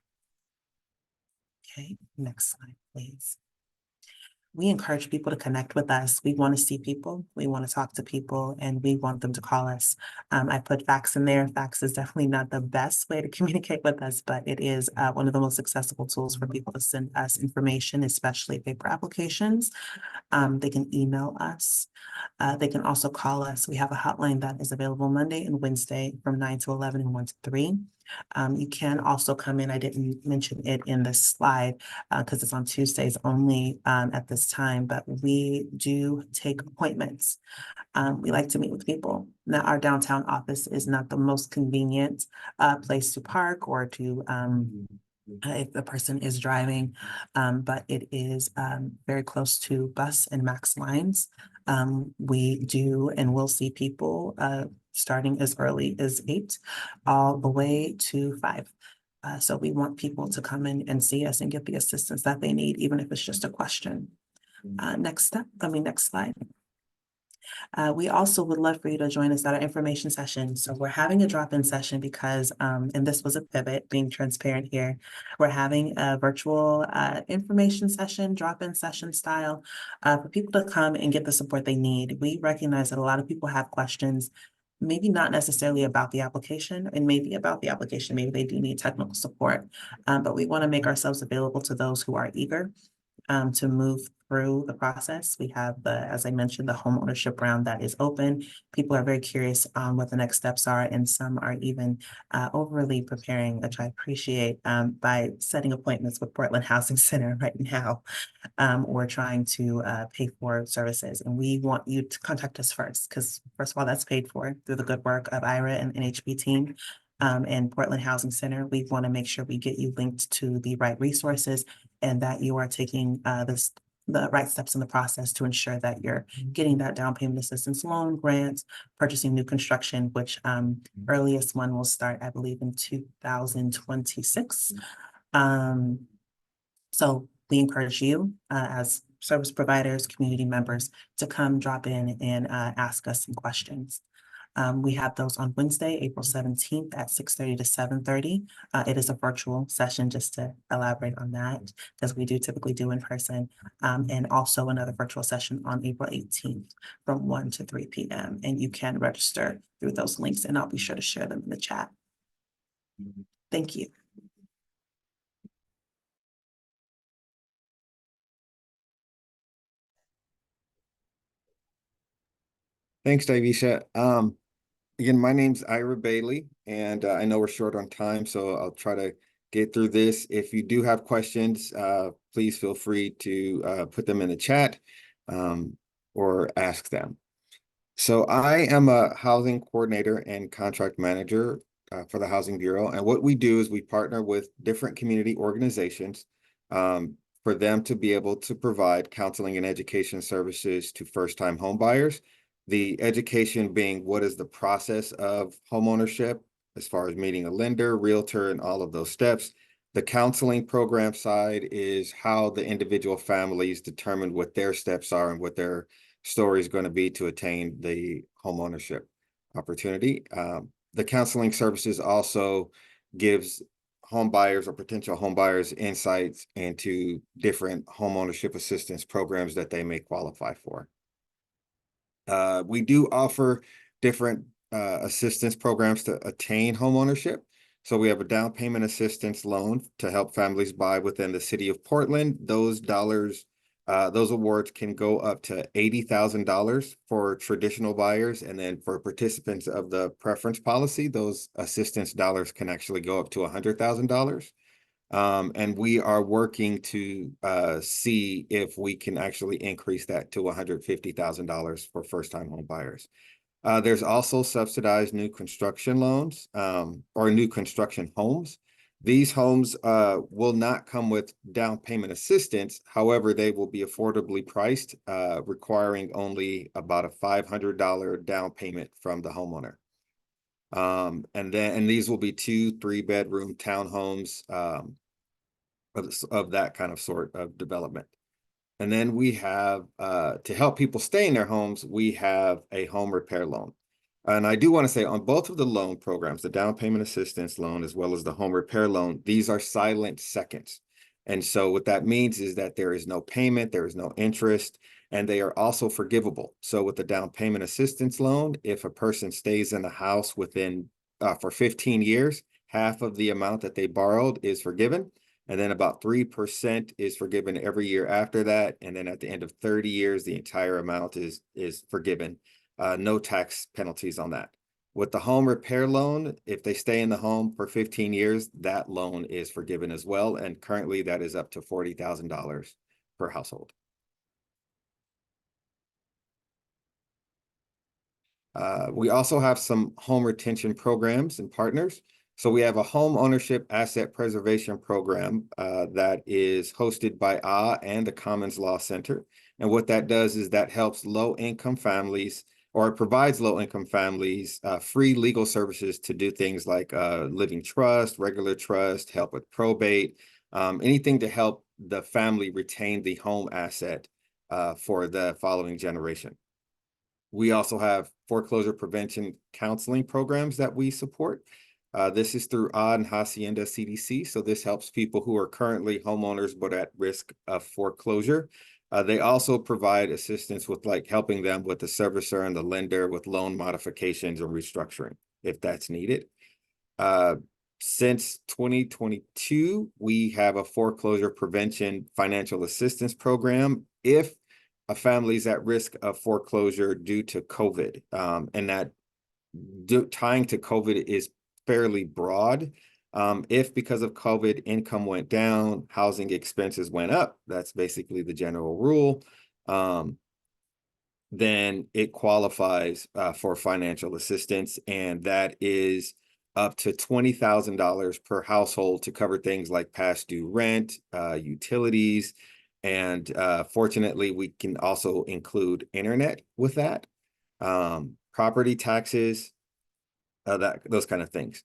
Speaker 12: Okay, next slide, please. We encourage people to connect with us. We want to see people, we want to talk to people, and we want them to call us. I put fax in there. Fax is definitely not the best way to communicate with us, but it is one of the most accessible tools for people to send us information, especially paper applications. They can email us. They can also call us. We have a hotline that is available Monday and Wednesday from 9 to 11 and 1 to 3. You can also come in. I didn't mention it in the slide because it's on Tuesdays only at this time, but we do take appointments. We like to meet with people. Now, our downtown office is not the most convenient place to park or to if the person is driving, but it is very close to bus and max lines. We do and will see people starting as early as 8 all the way to 5. So we want people to come in and see us and get the assistance that they need, even if it's just a question. Next slide. We also would love for you to join us at our information session. So we're having a drop-in session because, and this was a pivot, being transparent here, we're having a virtual information session, drop-in session style, for people to come and get the support they need. We recognize that a lot of people have questions, maybe not necessarily about the application, and maybe about the application, maybe they do need technical support, but we want to make ourselves available to those who are eager to move through the process. We have as I mentioned, the home ownership round that is open. People are very curious on what the next steps are, and some are even overly preparing, which I appreciate, by setting appointments with Portland Housing Center right now, or trying to pay for services. And we want you to contact us first, because first of all, that's paid for through the good work of IRA and NHB team. And Portland Housing Center, we want to make sure we get you linked to the right resources and that you are taking the right steps in the process to ensure that you're getting that down payment assistance loan, grants, purchasing new construction, which earliest one will start, I believe, in 2026. So we encourage you as service providers, community members, to come drop in and ask us some questions. We have those on Wednesday, April 17th at 6:30 to 7:30. It is a virtual session, just to elaborate on that, because we do typically do in person. And also another virtual session on April 18th from 1 to 3 p.m. And you can register through those links, and I'll be sure to share them in the chat. Thank you.
Speaker 10: Thanks, Davisha. Again, my name's Ira Bailey, and I know we're short on time, so I'll try to get through this. If you do have questions, please feel free to put them in the chat or ask them. So I am a housing coordinator and contract manager for the Housing Bureau. And what we do is we partner with different community organizations for them to be able to provide counseling and education services to first-time home buyers. The education being what is the process of homeownership as far as meeting a lender, realtor, and all of those steps. The counseling program side is how the individual families determine what their steps are and what their story is going to be to attain the homeownership opportunity. The counseling services also gives home buyers or potential home buyers insights into different homeownership assistance programs that they may qualify for. We do offer different assistance programs to attain homeownership. So we have a down payment assistance loan to help families buy within the city of Portland. Those awards can go up to $80,000 for traditional buyers. And then for participants of the preference policy, those assistance dollars can actually go up to $100,000. And we are working to see if we can actually increase that to $150,000 for first-time home buyers. There's also subsidized new construction loans or new construction homes. These homes will not come with down payment assistance. However, they will be affordably priced, requiring only about a $500 down payment from the homeowner. And these will be 2-3 bedroom townhomes of that kind of sort of development. And then we have, to help people stay in their homes, we have a home repair loan. And I do want to say on both of the loan programs, the down payment assistance loan, as well as the home repair loan, these are silent seconds. And so what that means is that there is no payment, there is no interest, and they are also forgivable. So with the down payment assistance loan, if a person stays in the house within, for 15 years, half of the amount that they borrowed is forgiven. And then about 3% is forgiven every year after that. And then at the end of 30 years, the entire amount is forgiven. No tax penalties on that. With the home repair loan, if they stay in the home for 15 years, that loan is forgiven as well. And currently that is up to $40,000 per household. We also have some home retention programs and partners. So we have a home ownership asset preservation program that is hosted by and the Commons Law Center. And what that does is that helps low-income families, or it provides low-income families free legal services to do things like living trust, regular trust, help with probate, anything to help the family retain the home asset for the following generation. We also have foreclosure prevention counseling programs that we support. This is through and Hacienda CDC. So this helps people who are currently homeowners but at risk of foreclosure. They also provide assistance with like helping them with the servicer and the lender with loan modifications or restructuring if that's needed. Since 2022, we have a foreclosure prevention financial assistance program if a family is at risk of foreclosure due to COVID. And that tying to COVID is fairly broad. If because of COVID, income went down, housing expenses went up, that's basically the general rule, then it qualifies for financial assistance. And that is up to $20,000 per household to cover things like past due rent, utilities, and fortunately, we can also include internet with that, property taxes, those kind of things.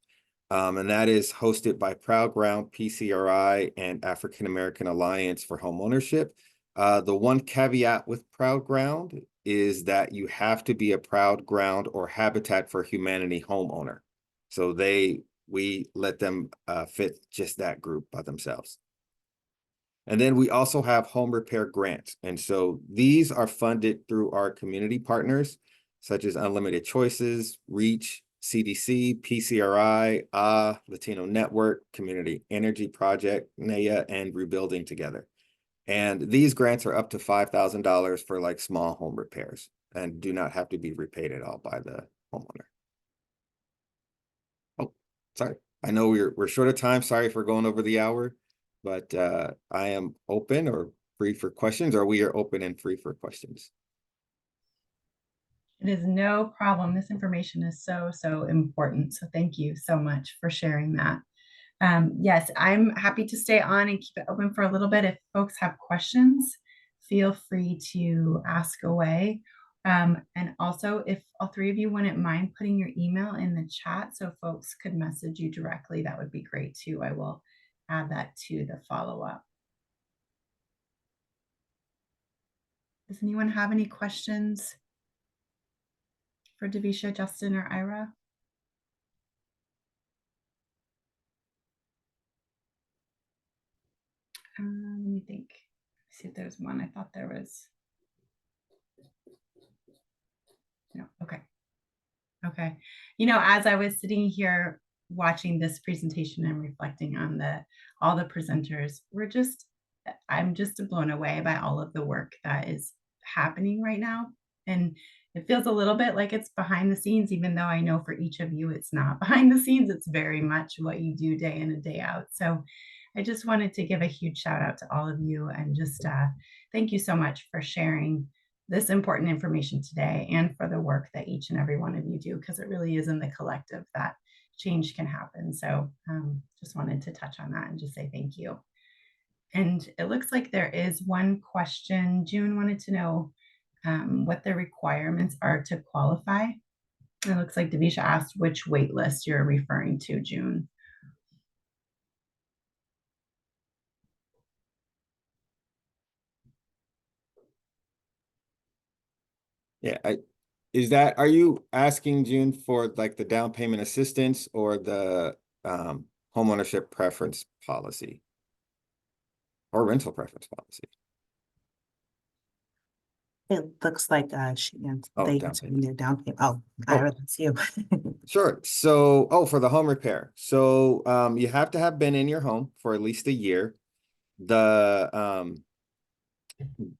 Speaker 10: And that is hosted by Proud Ground, PCRI, and African American Alliance for Homeownership. The one caveat with Proud Ground is that you have to be a Proud Ground or Habitat for Humanity homeowner. So we let them fit just that group by themselves. And then we also have home repair grants. And so these are funded through our community partners, such as Unlimited Choices, REACH, CDC, PCRI, Latino Network, Community Energy Project, NEA, and Rebuilding Together. And these grants are up to $5,000 for like small home repairs. and do not have to be repaid at all by the homeowner. Oh, sorry. I know we're short of time. Sorry for going over the hour, but I am open or free for questions, or we are open and free for questions.
Speaker 1: It is no problem. This information is so, so important. So thank you so much for sharing that. Yes, I'm happy to stay on and keep it open for a little bit. If folks have questions, feel free to ask away. And also, if all three of you wouldn't mind putting your email in the chat so folks could message you directly, that would be great too. I will add that to the follow-up. Does anyone have any questions for Davisha, Justin, or Ira? Let me think. See if there's one. I thought there was. No. Okay. Okay. You know, as I was sitting here watching this presentation and reflecting on all the presenters, I'm just blown away by all of the work that is happening right now. And it feels a little bit like it's behind the scenes, even though I know for each of you it's not behind the scenes. It's very much what you do day in and day out. So I just wanted to give a huge shout out to all of you and just thank you so much for sharing this important information today and for the work that each and every one of you do, because it really is in the collective that change can happen. So just wanted to touch on that and just say thank you. And it looks like there is one question. June wanted to know what the requirements are to qualify. It looks like Davisha asked which wait list you're referring to, June.
Speaker 10: Yeah, are you asking, June, for like the down payment assistance or the homeownership preference policy or rental preference policy?
Speaker 12: It looks like they
Speaker 10: down
Speaker 12: answered their down payment.
Speaker 10: Oh.
Speaker 12: Ira, that's you.
Speaker 10: Sure. So, for the home repair. So, you have to have been in your home for at least a year. The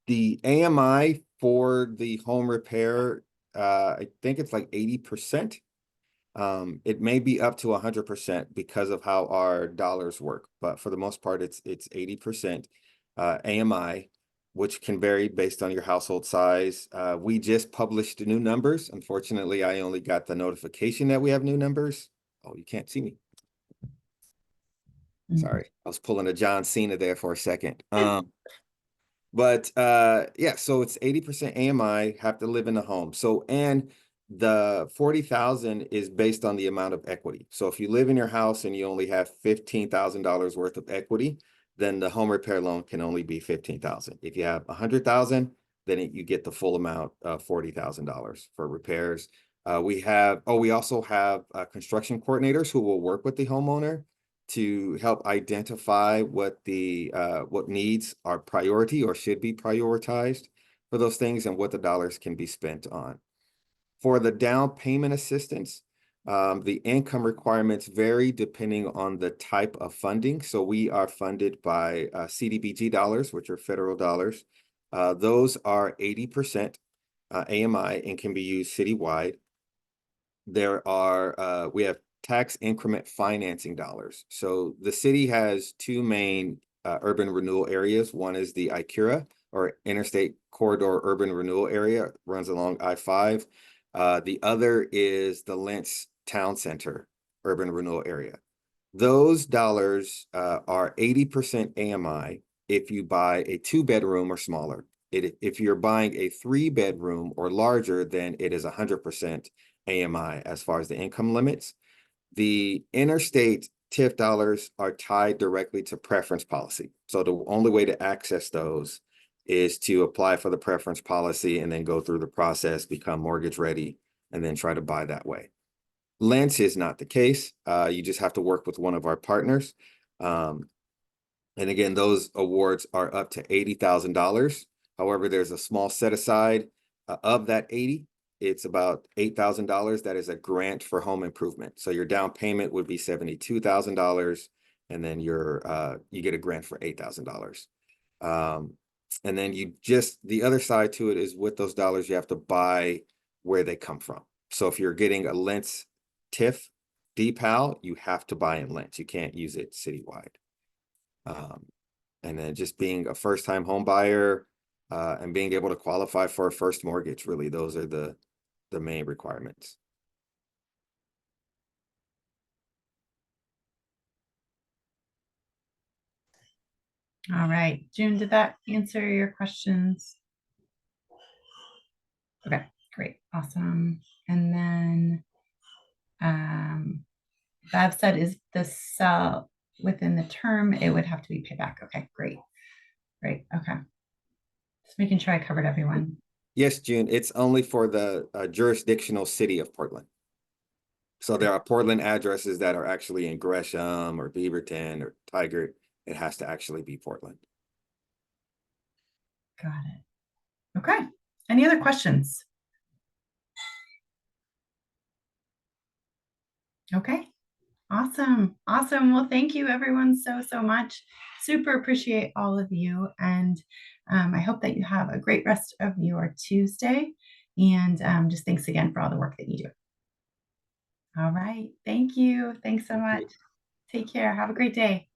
Speaker 10: AMI for the home repair, I think it's like 80%. It may be up to 100% because of how our dollars work, but for the most part, it's 80% AMI, which can vary based on your household size. We just published new numbers. Unfortunately, I only got the notification that we have new numbers. Oh, you can't see me. Sorry, I was pulling a John Cena there for a second. But yeah, so it's 80% AMI, have to live in the home. So, and the 40,000 is based on the amount of equity. So if you live in your house and you only have $15,000 worth of equity, then the home repair loan can only be 15,000. If you have 100,000, then you get the full amount of $40,000 for repairs. We also have construction coordinators who will work with the homeowner to help identify what needs are priority or should be prioritized for those things and what the dollars can be spent on. For the down payment assistance, the income requirements vary depending on the type of funding. So we are funded by CDBG dollars, which are federal dollars. Those are 80% AMI and can be used citywide. We have tax increment financing dollars. So the city has two main urban renewal areas. One is the ICURA, or Interstate Corridor Urban Renewal Area, runs along I-5. The other is the Lentz Town Center Urban Renewal Area. Those dollars are 80% AMI if you buy a 2-bedroom or smaller. If you're buying a 3-bedroom or larger, then it is 100% AMI as far as the income limits. The interstate TIF dollars are tied directly to preference policy. So the only way to access those is to apply for the preference policy and then go through the process, become mortgage ready, and then try to buy that way. Lentz is not the case. You just have to work with one of our partners. And again, those awards are up to $80,000. However, there's a small set aside of that 80. It's about $8,000. That is a grant for home improvement. So your down payment would be $72,000, and then you get a grant for $8,000. And then the other side to it is with those dollars, you have to buy where they come from. So if you're getting a Lentz TIF decal, you have to buy in Lentz. You can't use it citywide. And then just being a first-time home buyer and being able to qualify for a first mortgage, really, those are the main requirements.
Speaker 1: All right, June, did that answer your questions? Okay, great, awesome. And then Bev said, is the sell within the term, it would have to be paid back. Okay, great. Great, okay. Just making sure I covered everyone.
Speaker 10: Yes, June, it's only for the jurisdictional city of Portland. So there are Portland addresses that are actually in Gresham or Beaverton or Tigard. It has to actually be Portland.
Speaker 1: Got it. Okay, any other questions? Okay, awesome. Awesome. Well, thank you everyone so much. Super appreciate all of you. And I hope that you have a great rest of your Tuesday. And just thanks again for all the work that you do. All right. Thank you. Thanks so much. Take care. Have a great day.